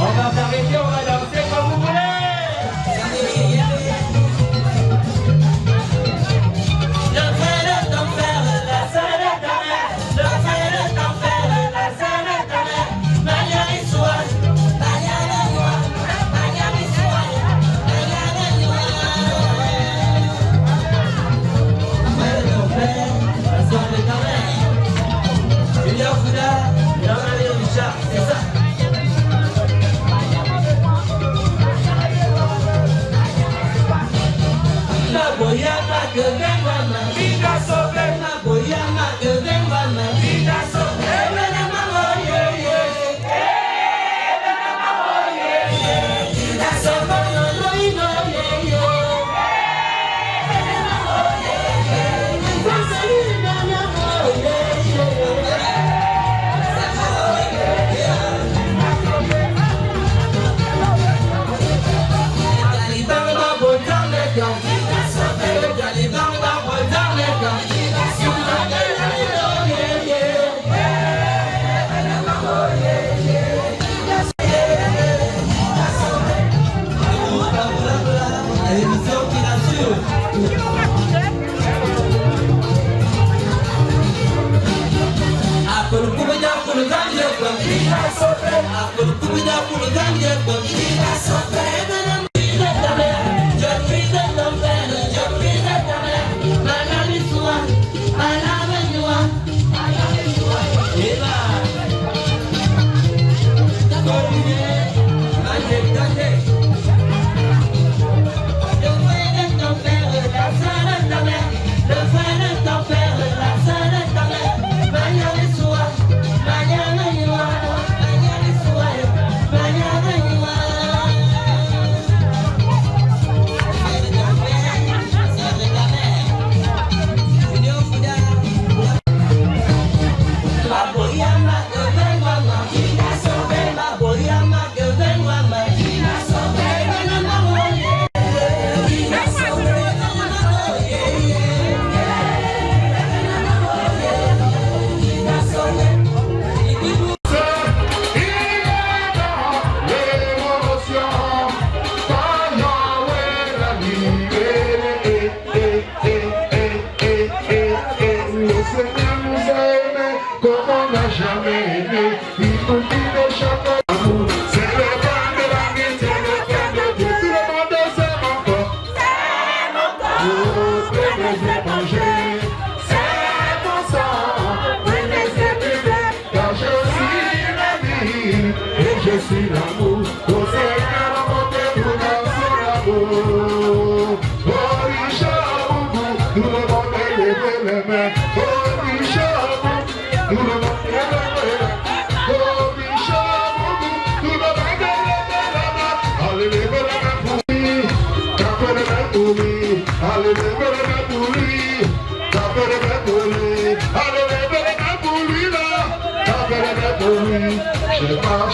A: on va s'arrêter, on va danser comme vous voulez. Je fais le temps faire la salade.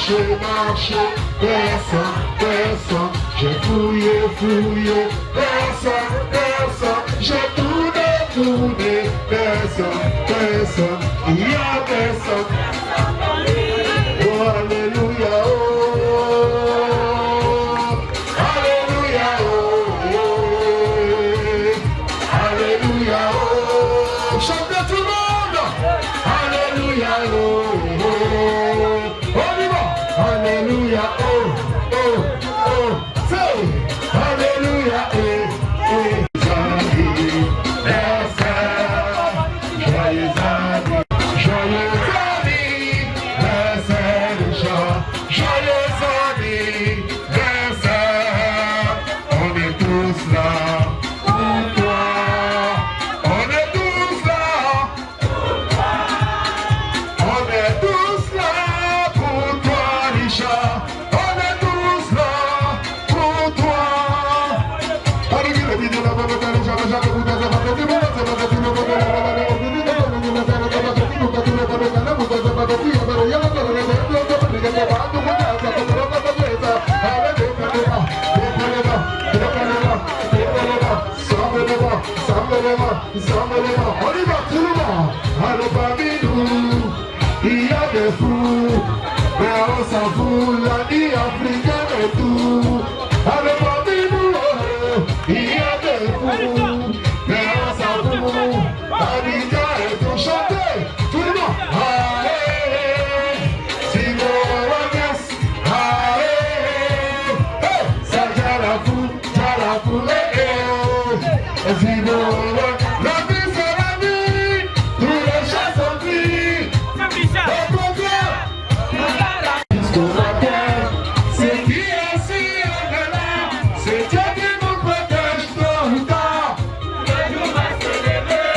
B: J'ai marché, personne, j'ai fouillé, personne, j'ai tourné, personne, il y a personne. Oh, alléluia, oh, alléluia, oh, alléluia, oh, chantez tout le monde, alléluia, oh. Alléluia, oh, oh, oh, say, Alléluia, on est tous là, pour toi, on est tous là, on est tous là pour toi, Richard. On est tous là pour toi. On y va tout le monde. Allez parmi nous, il y a des fous, mais on s'en fout, la vie africaine et tout. Allez parmi nous, il y a des fous, mais on s'en fout, la vie et tout. Chantez, tout le monde. Allez, si vous renaissez, allez, ça j'ai la foule, et si vous renaissez, la vie c'est la vie, tous les chats sont pris. C'est qui est si là, c'est Dieu qui nous protège tout le temps. Le jour va se lever.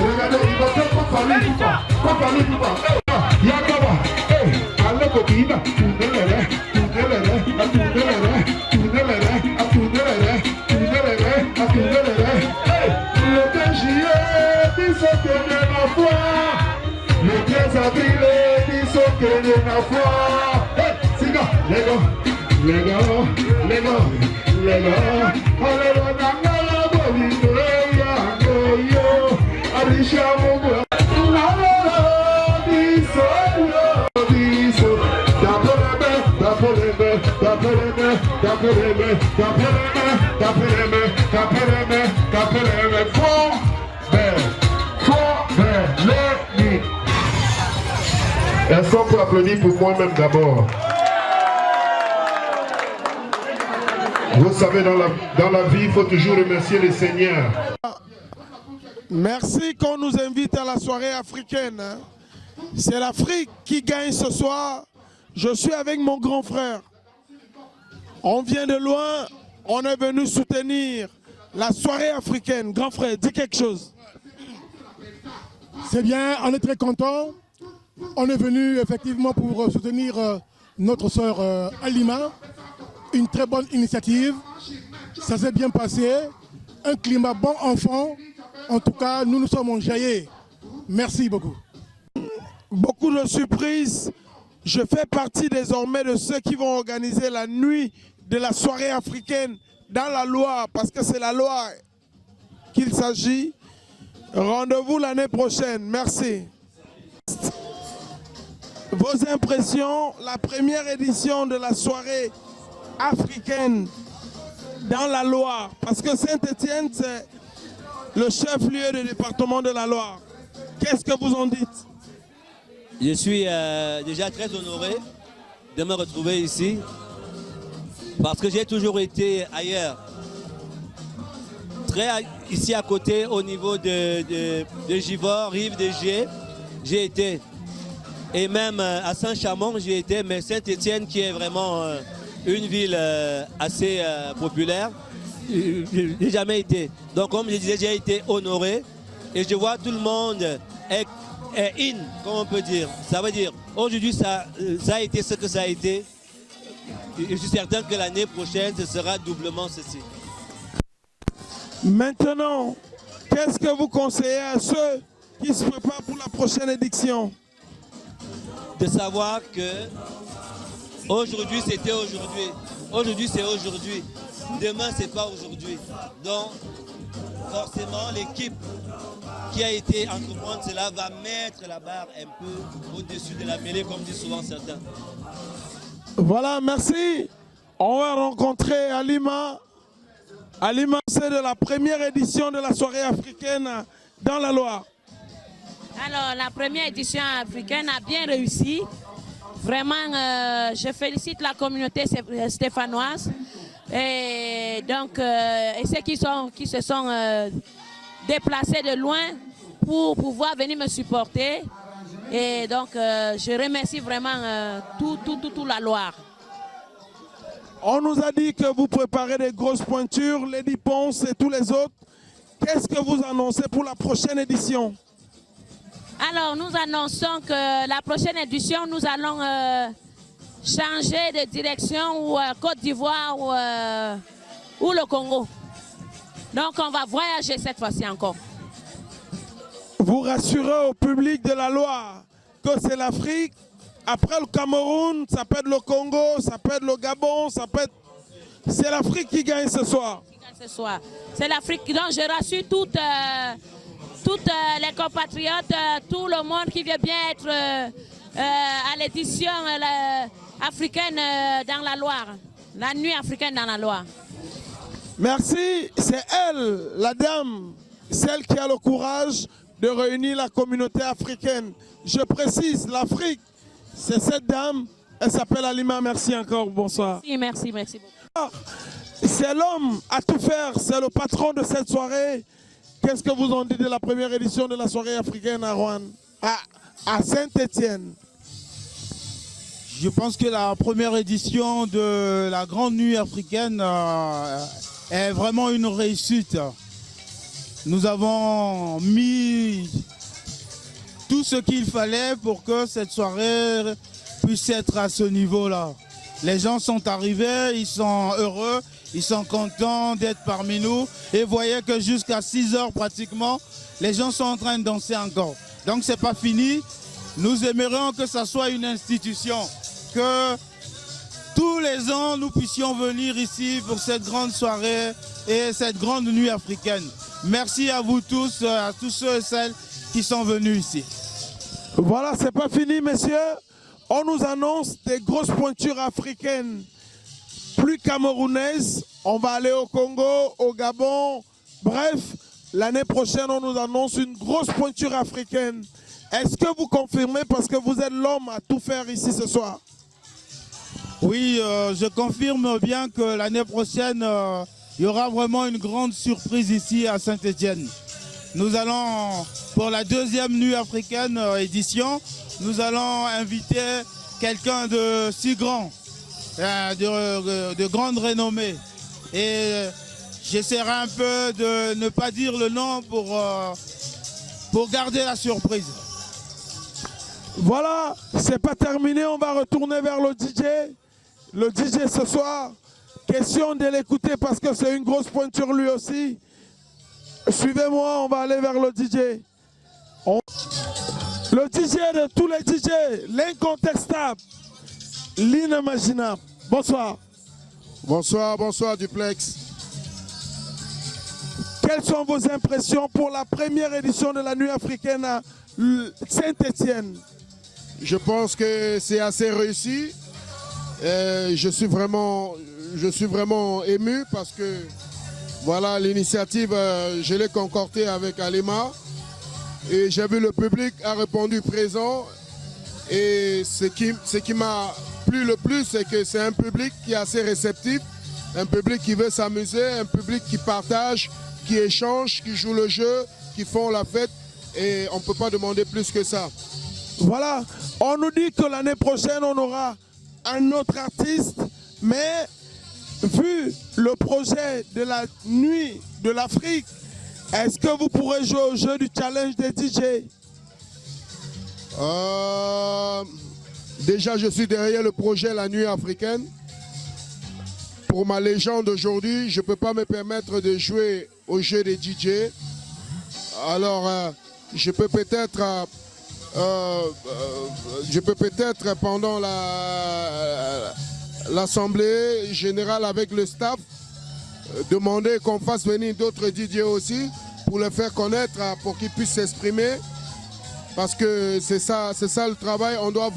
B: Regardez, il va faire compagnie, Yakaba, allez copine, le 15 juillet, dis ce que de ma foi. Le 15 avril, dis ce que de ma foi. Siga, les gars, allez, est-ce qu'on peut applaudir pour moi-même d'abord? Vous savez, dans la vie, il faut toujours remercier le Seigneur.
E: Merci qu'on nous invite à la soirée africaine. C'est l'Afrique qui gagne ce soir. Je suis avec mon grand frère. On vient de loin, on est venu soutenir la soirée africaine. Grand frère, dis quelque chose.
I: C'est bien, on est très content. On est venu effectivement pour soutenir notre sœur Alima. Une très bonne initiative. Ça s'est bien passé. Un climat bon enfant. En tout cas, nous nous sommes enjaillés. Merci beaucoup.
E: Beaucoup de surprises. Je fais partie désormais de ceux qui vont organiser la nuit de la soirée africaine dans la Loire, parce que c'est la Loire qu'il s'agit. Rendez-vous l'année prochaine. Merci. Vos impressions, la première édition de la soirée africaine dans la Loire, parce que Saint-Étienne, c'est le chef-lieu du département de la Loire. Qu'est-ce que vous en dites?
A: Je suis déjà très honoré de me retrouver ici, parce que j'ai toujours été ailleurs. rencontré ici à côté au niveau de Givors, Rive de Gier. J'ai été. Et même à Saint-Chamond, j'ai été. Mais Saint-Étienne, qui est vraiment une ville assez populaire, je n'ai jamais été. Donc comme je disais, j'ai été honoré. Et je vois tout le monde est in, comme on peut dire. Ça veut dire, aujourd'hui, ça a été ce que ça a été. Je suis certain que l'année prochaine, ce sera doublement ceci.
E: Maintenant, qu'est-ce que vous conseillez à ceux qui se préparent pour la prochaine édition?
A: De savoir que aujourd'hui, c'était aujourd'hui. Aujourd'hui, c'est aujourd'hui. Demain, c'est pas aujourd'hui. Donc, forcément, l'équipe qui a été entreprendre cela va mettre la barre un peu au-dessus de la mêlée, comme disent souvent certains.
E: Voilà, merci. On va rencontrer Alima. Alima, c'est de la première édition de la soirée africaine dans la Loire.
J: Alors, la première édition africaine a bien réussi. Vraiment, je félicite la communauté stéphanoise et donc et ceux qui se sont déplacés de loin pour pouvoir venir me supporter. Et donc, je remercie vraiment tout la Loire.
E: On nous a dit que vous préparez des grosses pointures, Lady Ponce et tous les autres. Qu'est-ce que vous annoncez pour la prochaine édition?
J: Alors, nous annonçons que la prochaine édition, nous allons changer de direction ou Côte d'Ivoire ou le Congo. Donc, on va voyager cette fois-ci encore.
E: Vous rassurez au public de la Loire que c'est l'Afrique. Après le Cameroun, ça peut être le Congo, ça peut être le Gabon, ça peut être... C'est l'Afrique qui gagne ce soir.
J: C'est l'Afrique. Donc, je rassure toutes les compatriotes, tout le monde qui veut bien être à l'édition africaine dans la Loire, la nuit africaine dans la Loire.
E: Merci. C'est elle, la dame, celle qui a le courage de réunir la communauté africaine. Je précise, l'Afrique, c'est cette dame, elle s'appelle Alima. Merci encore, bonsoir.
J: Merci beaucoup.
E: C'est l'homme à tout faire, c'est le patron de cette soirée. Qu'est-ce que vous en dites de la première édition de la soirée africaine à Rouen, à Saint-Étienne?
K: Je pense que la première édition de la Grande Nuit africaine est vraiment une réussite. Nous avons mis tout ce qu'il fallait pour que cette soirée puisse être à ce niveau-là. Les gens sont arrivés, ils sont heureux, ils sont contents d'être parmi nous. Et vous voyez que jusqu'à 6 heures pratiquement, les gens sont en train de danser encore. Donc c'est pas fini. Nous aimerions que ça soit une institution, que tous les ans nous puissions venir ici pour cette grande soirée et cette grande nuit africaine. Merci à vous tous, à tous ceux et celles qui sont venus ici.
E: Voilà, c'est pas fini, messieurs. On nous annonce des grosses pointures africaines, plus camerounaises. On va aller au Congo, au Gabon. Bref, l'année prochaine, on nous annonce une grosse pointure africaine. Est-ce que vous confirmez, parce que vous êtes l'homme à tout faire ici ce soir?
K: Oui, je confirme bien que l'année prochaine, il y aura vraiment une grande surprise ici à Saint-Étienne. Nous allons, pour la deuxième nuit africaine édition, nous allons inviter quelqu'un de si grand, de grande renommée. Et j'essaierai un peu de ne pas dire le nom pour garder la surprise.
E: Voilà, c'est pas terminé, on va retourner vers le DJ. Le DJ ce soir, question de l'écouter parce que c'est une grosse pointure lui aussi. Suivez-moi, on va aller vers le DJ. Le DJ de tous les DJ, l'incontestable, l'inimaginable. Bonsoir.
B: Bonsoir, bonsoir Duplex.
E: Quelles sont vos impressions pour la première édition de la Nuit africaine à Saint-Étienne?
B: Je pense que c'est assez réussi. Je suis vraiment ému parce que voilà, l'initiative, je l'ai concordée avec Alima et j'ai vu le public a répondu présent. Et ce qui m'a plu le plus, c'est que c'est un public qui est assez réceptif, un public qui veut s'amuser, un public qui partage,
L: qui échangent, qui jouent le jeu, qui font la fête. Et on ne peut pas demander plus que ça.
E: Voilà, on nous dit que l'année prochaine, on aura un autre artiste, mais vu le projet de la nuit de l'Afrique, est-ce que vous pourrez jouer au jeu du challenge des DJ?
L: Déjà, je suis derrière le projet La Nuit africaine. Pour ma légende aujourd'hui, je ne peux pas me permettre de jouer au jeu des DJ. Alors, je peux peut-être pendant l'assemblée générale avec le staff, demander qu'on fasse venir d'autres DJ aussi pour les faire connaître, pour qu'ils puissent s'exprimer. Parce que c'est ça le travail, on doit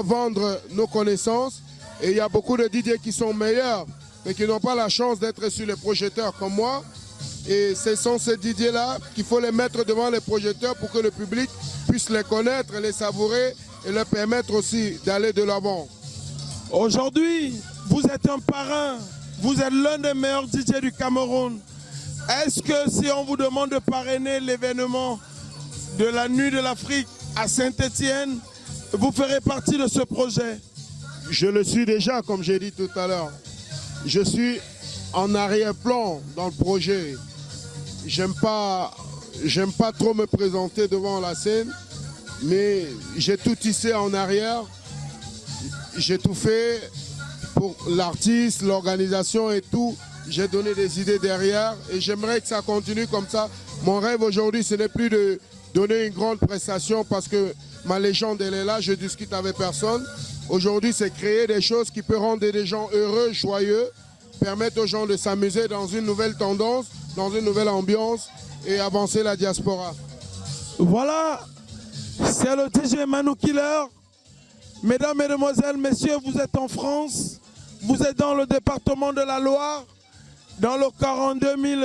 L: vendre nos connaissances. Et il y a beaucoup de DJ qui sont meilleurs, mais qui n'ont pas la chance d'être sur les projecteurs comme moi. Et ce sont ces DJ-là qu'il faut les mettre devant les projecteurs pour que le public puisse les connaître, les savourer et leur permettre aussi d'aller de l'avant.
E: Aujourd'hui, vous êtes un parrain, vous êtes l'un des meilleurs DJ du Cameroun. Est-ce que si on vous demande de parrainer l'événement de la Nuit de l'Afrique à Saint-Étienne, vous ferez partie de ce projet?
L: Je le suis déjà, comme j'ai dit tout à l'heure. Je suis en arrière-plan dans le projet. J'aime pas trop me présenter devant la scène, mais j'ai tout tissé en arrière. J'ai tout fait pour l'artiste, l'organisation et tout. J'ai donné des idées derrière et j'aimerais que ça continue comme ça. Mon rêve aujourd'hui, ce n'est plus de donner une grande prestation parce que ma légende, elle est là, je discute avec personne. Aujourd'hui, c'est créer des choses qui peuvent rendre des gens heureux, joyeux, permettre aux gens de s'amuser dans une nouvelle tendance, dans une nouvelle ambiance et avancer la diaspora.
E: Voilà, c'est le DJ Manu Killer. Mesdames, Mesdemoiselles, Messieurs, vous êtes en France, vous êtes dans le département de la Loire, dans le 42 000,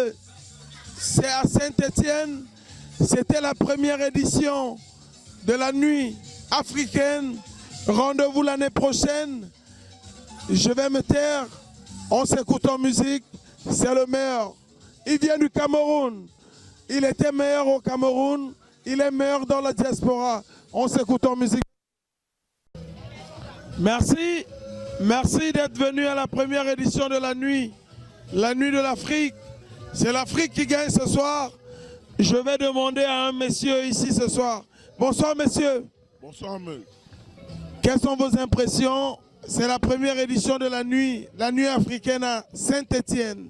E: c'est à Saint-Étienne. C'était la première édition de la Nuit africaine. Rendez-vous l'année prochaine. Je vais me taire. On s'écoute en musique. C'est le meilleur. Il vient du Cameroun. Il était meilleur au Cameroun. Il est meilleur dans la diaspora. On s'écoute en musique. Merci. Merci d'être venu à la première édition de la Nuit. La Nuit de l'Afrique. C'est l'Afrique qui gagne ce soir. Je vais demander à un monsieur ici ce soir. Bonsoir, messieurs.
M: Bonsoir, monsieur.
E: Quelles sont vos impressions? C'est la première édition de la nuit africaine à Saint-Étienne.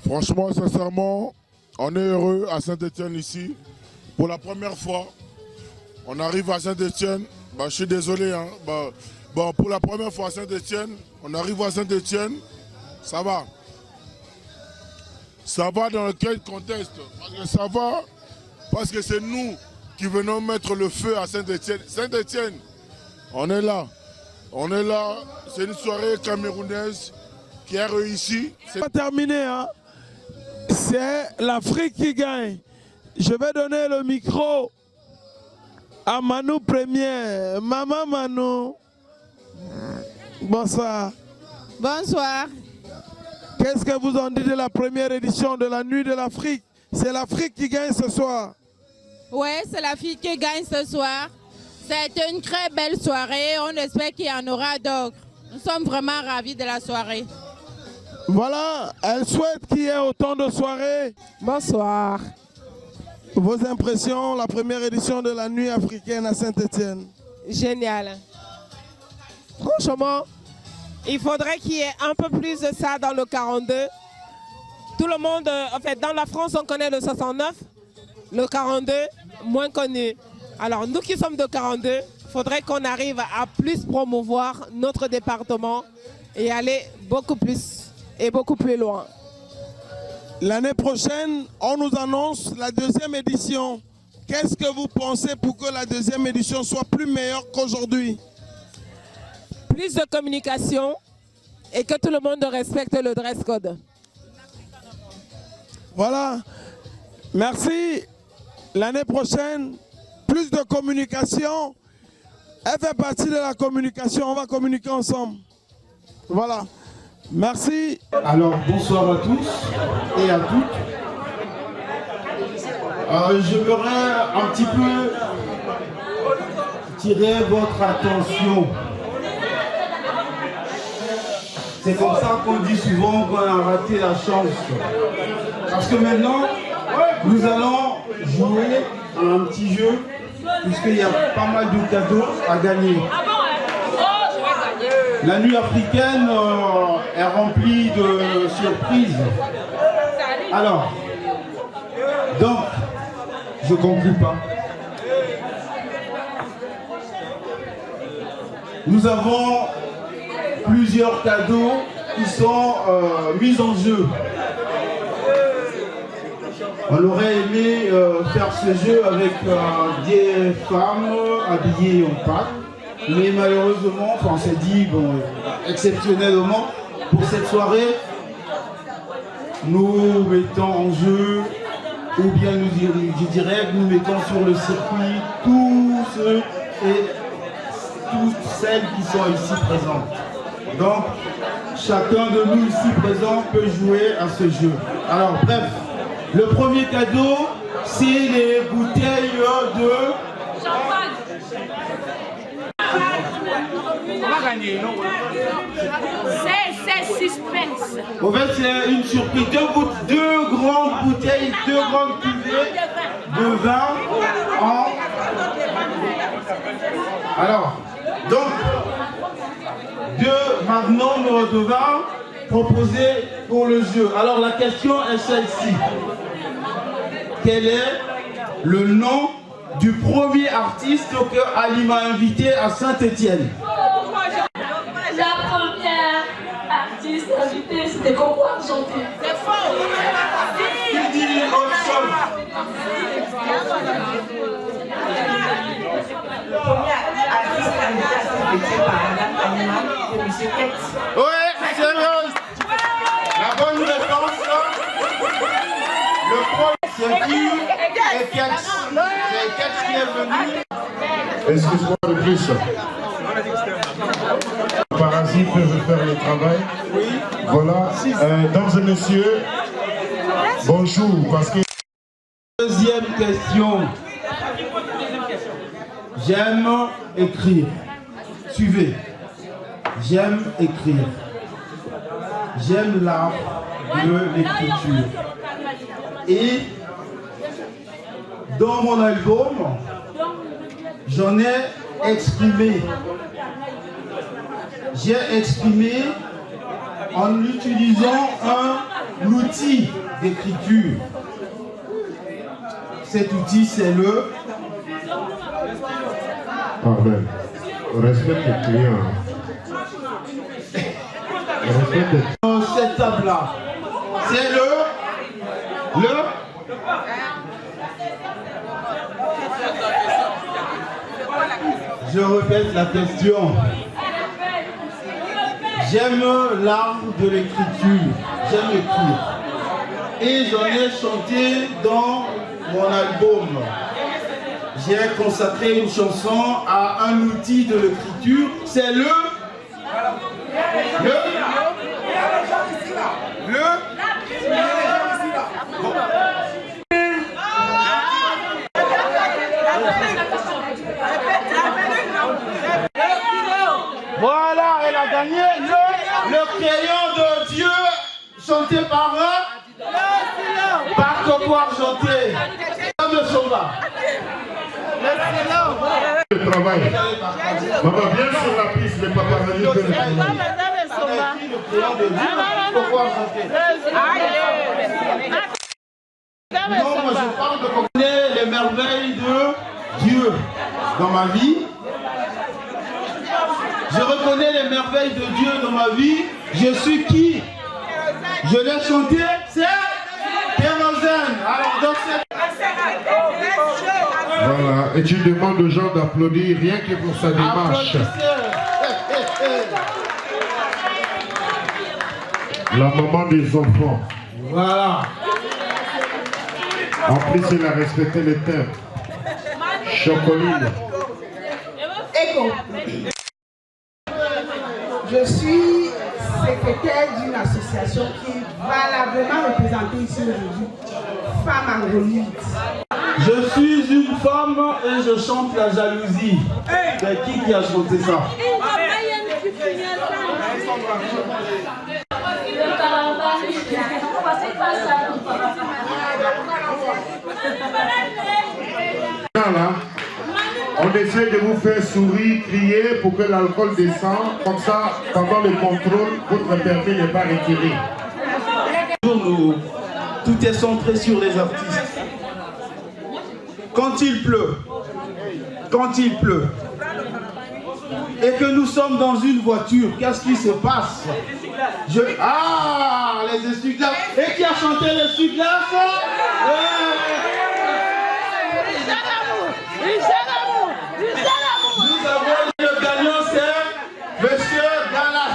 M: Franchement, sincèrement, on est heureux à Saint-Étienne ici. Pour la première fois, on arrive à Saint-Étienne. Je suis désolé. Hein. Pour la première fois à Saint-Étienne, on arrive à Saint-Étienne. Ça va. Ça va dans quel contexte? Ça va parce que c'est nous qui venons mettre le feu à Saint-Étienne. Saint-Étienne, on est là. On est là. C'est une soirée camerounaise qui a réussi.
E: C'est pas terminé, hein. C'est l'Afrique qui gagne. Je vais donner le micro à Manu Premier. Maman Manu. Bonsoir.
N: Bonsoir.
E: Qu'est-ce que vous en dites de la première édition de la Nuit de l'Afrique? C'est l'Afrique qui gagne ce soir.
N: Oui, c'est l'Afrique qui gagne ce soir. C'est une très belle soirée. On espère qu'il y en aura d'autres. Nous sommes vraiment ravis de la soirée.
E: Voilà, elle souhaite qu'il y ait autant de soirées.
N: Bonsoir.
E: Vos impressions, la première édition de la Nuit africaine à Saint-Étienne?
O: Génial. Franchement, il faudrait qu'il y ait un peu plus de ça dans le 42. Tout le monde, en fait, dans la France, on connaît le 69. Le 42, moins connu. Alors, nous qui sommes de 42, il faudrait qu'on arrive à plus promouvoir notre département et aller beaucoup plus et beaucoup plus loin.
E: L'année prochaine, on nous annonce la deuxième édition. Qu'est-ce que vous pensez pour que la deuxième édition soit plus meilleure qu'aujourd'hui?
O: Plus de communication et que tout le monde respecte le dress code.
E: Voilà. Merci. L'année prochaine, plus de communication. Elle fait partie de la communication. On va communiquer ensemble. Voilà.
K: Merci.
P: Alors, bonsoir à tous et à toutes. J'aimerais un petit peu tirer votre attention. C'est comme ça qu'on dit souvent qu'on a raté la chance. Parce que maintenant, nous allons jouer à un petit jeu, puisqu'il y a pas mal de cadeaux à gagner. La nuit africaine est remplie de surprises. Alors, donc, je ne conclue pas. Nous avons plusieurs cadeaux qui sont mis en jeu. On aurait aimé faire ce jeu avec des femmes habillées en pâte. Mais malheureusement, on s'est dit, bon, exceptionnellement, pour cette soirée, nous mettons en jeu, ou bien je dirais que nous mettons sur le circuit tous ceux et toutes celles qui sont ici présentes. Donc, chacun de nous ici présents peut jouer à ce jeu. Alors, bref, le premier cadeau, c'est les bouteilles de champagne.
Q: On va gagner, non? C'est suspense.
P: En fait, c'est une surprise. Deux grandes bouteilles, deux grandes cuvées de vin en... Alors, donc, deux magnums de vin proposés pour le jeu. Alors, la question est celle-ci. Quel est le nom du premier artiste que Ali m'a invité à Saint-Étienne?
Q: La première artiste invitée, c'était Coco chanter. C'est faux.
P: Qui dit autre chose?
C: Le premier artiste invité à Saint-Étienne par Madame Anima et M. Kex.
P: Oui, c'est bien. La bonne réponse, le premier, c'est qui? Et Kex. C'est Kex qui est venu.
B: Excuse-moi de plus. Les parasites peuvent faire le travail. Voilà. Dames et messieurs, bonjour. Parce que...
P: Deuxième question. J'aime écrire. Suivez. J'aime écrire. J'aime l'art de l'écriture. Et dans mon album, j'en ai exprimé. J'ai exprimé en utilisant un outil d'écriture. Cet outil, c'est le...
B: Pardon. Respecte le client.
P: Cette table-là, c'est le... Je répète la question. J'aime l'art de l'écriture. J'aime écrire. Et j'en ai chanté dans mon album. J'ai consacré une chanson à un outil de l'écriture. C'est le... Voilà, elle a gagné le crayon de Dieu chanté par Coco chanté. Le
B: travail. Maman, viens sur la piste, mais papa va dire que le travail.
P: Non, moi je parle de connaître les merveilles de Dieu dans ma vie. Je reconnais les merveilles de Dieu dans ma vie. Je suis qui? Je l'ai chanté, c'est Kérosène. Alors dans cette...
B: Voilà, et tu demandes aux gens d'applaudir rien que pour sa démarche. La maman des enfants.
P: Voilà.
B: En plus, elle a respecté les thèmes. Chocoline.
R: Écho. Je suis secrétaire du association qui est valablement représentée ici aujourd'hui. Femmes angolaises.
P: Je suis une femme et je chante la jalousie. C'est qui a chanté ça?
B: Là, on essaie de vous faire sourire, crier pour que l'alcool descende. Comme ça, pendant le contrôle, votre permis n'est pas retiré.
P: Tout est centré sur les artistes. Quand il pleut, et que nous sommes dans une voiture, qu'est-ce qui se passe? Ah, les essuie-glaces. Et qui a chanté les essuie-glaces? Nous avons le gagnant, c'est Monsieur Gala.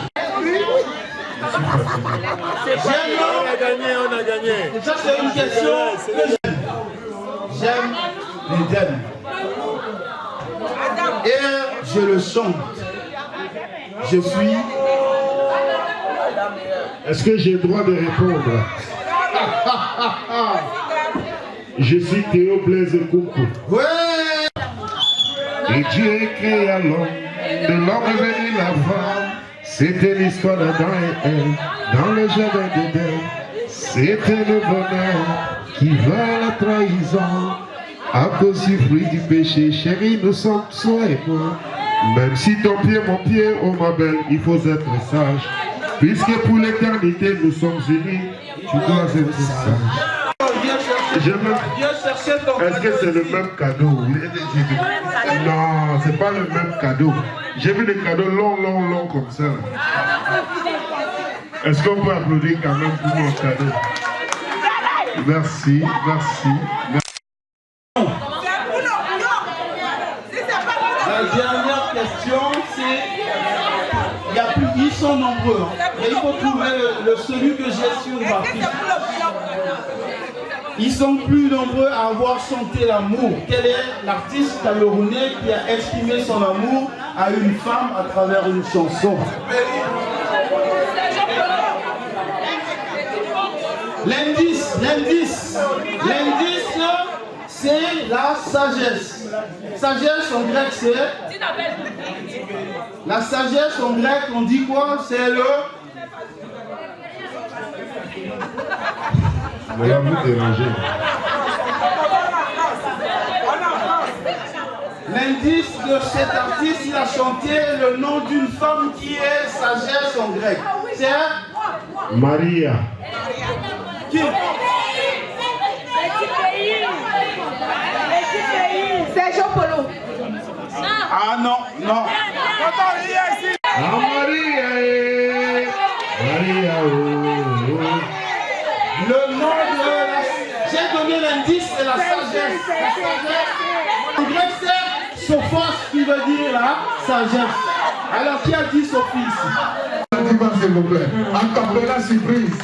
P: On a gagné. Ça, c'est une question que j'aime les dames. Et je le chante. Je suis...
B: Est-ce que j'ai le droit de répondre? Je suis Théo Blaise Coucou.
P: Ouais.
B: Et Dieu créa l'homme, de l'homme est venu la femme. C'était l'histoire d'Adam et Ève, dans le jardin d'Éden. C'était le bonheur qui va à la trahison. À cause du fruit du péché, chérie, nous sommes toi et moi. Même si ton pied, mon pied, oh ma belle, il faut être sage. Puisque pour l'éternité, nous sommes unis, tu dois être sage. Est-ce que c'est le même cadeau? Non, c'est pas le même cadeau. J'ai vu des cadeaux longs comme ça. Est-ce qu'on peut applaudir quand même pour mon cadeau? Merci.
P: La dernière question, c'est... Ils sont nombreux, mais il faut trouver celui que j'ai sur ma fiche. Ils sont plus nombreux à avoir chanté l'amour. Quel est l'artiste camerounais qui a exprimé son amour à une femme à travers une chanson? L'indice, c'est la sagesse. Sagesse en grec, c'est... La sagesse en grec, on dit quoi? C'est le...
B: Mais là, vous dérangez.
P: L'indice de cet artiste, il a chanté le nom d'une femme qui est sagesse en grec. C'est...
B: Maria.
P: Qui?
R: C'est Jean Polo.
P: Ah non.
B: Ah, Maria.
P: Le nom de la... J'ai donné l'indice, c'est la sagesse. En grec, c'est Sophos qui veut dire la sagesse. Alors, qui a dit Sophie ici?
B: S'il vous plaît. En cappella surprise.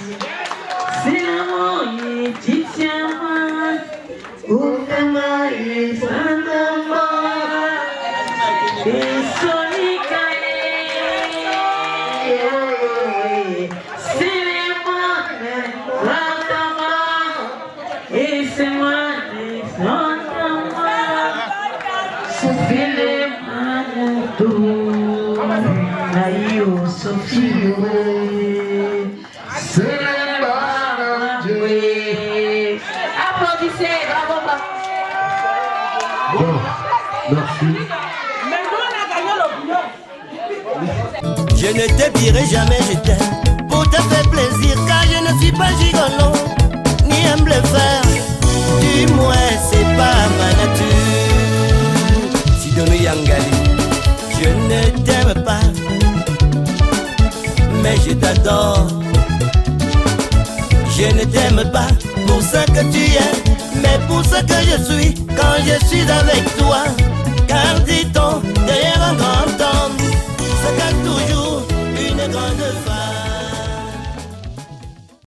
C: C'est l'amour égyptien, Oukama et Sandama, et Solikae, c'est les moines, Rakama, et c'est moi, les Sandama, c'est les moines, Aïe, Sophie,
B: c'est les
C: applaudissez, bravo.
B: Bon, merci.
R: Mais nous, on a gagné le boulot.
A: Je ne te dirai jamais je t'aime pour te faire plaisir, car je ne suis pas gigolo ni un bluffeur. Du moins, c'est pas ma nature. Sidono Yangali, je ne t'aime pas, mais je t'adore. Je ne t'aime pas pour ce que tu es, mais pour ce que je suis quand je suis avec toi.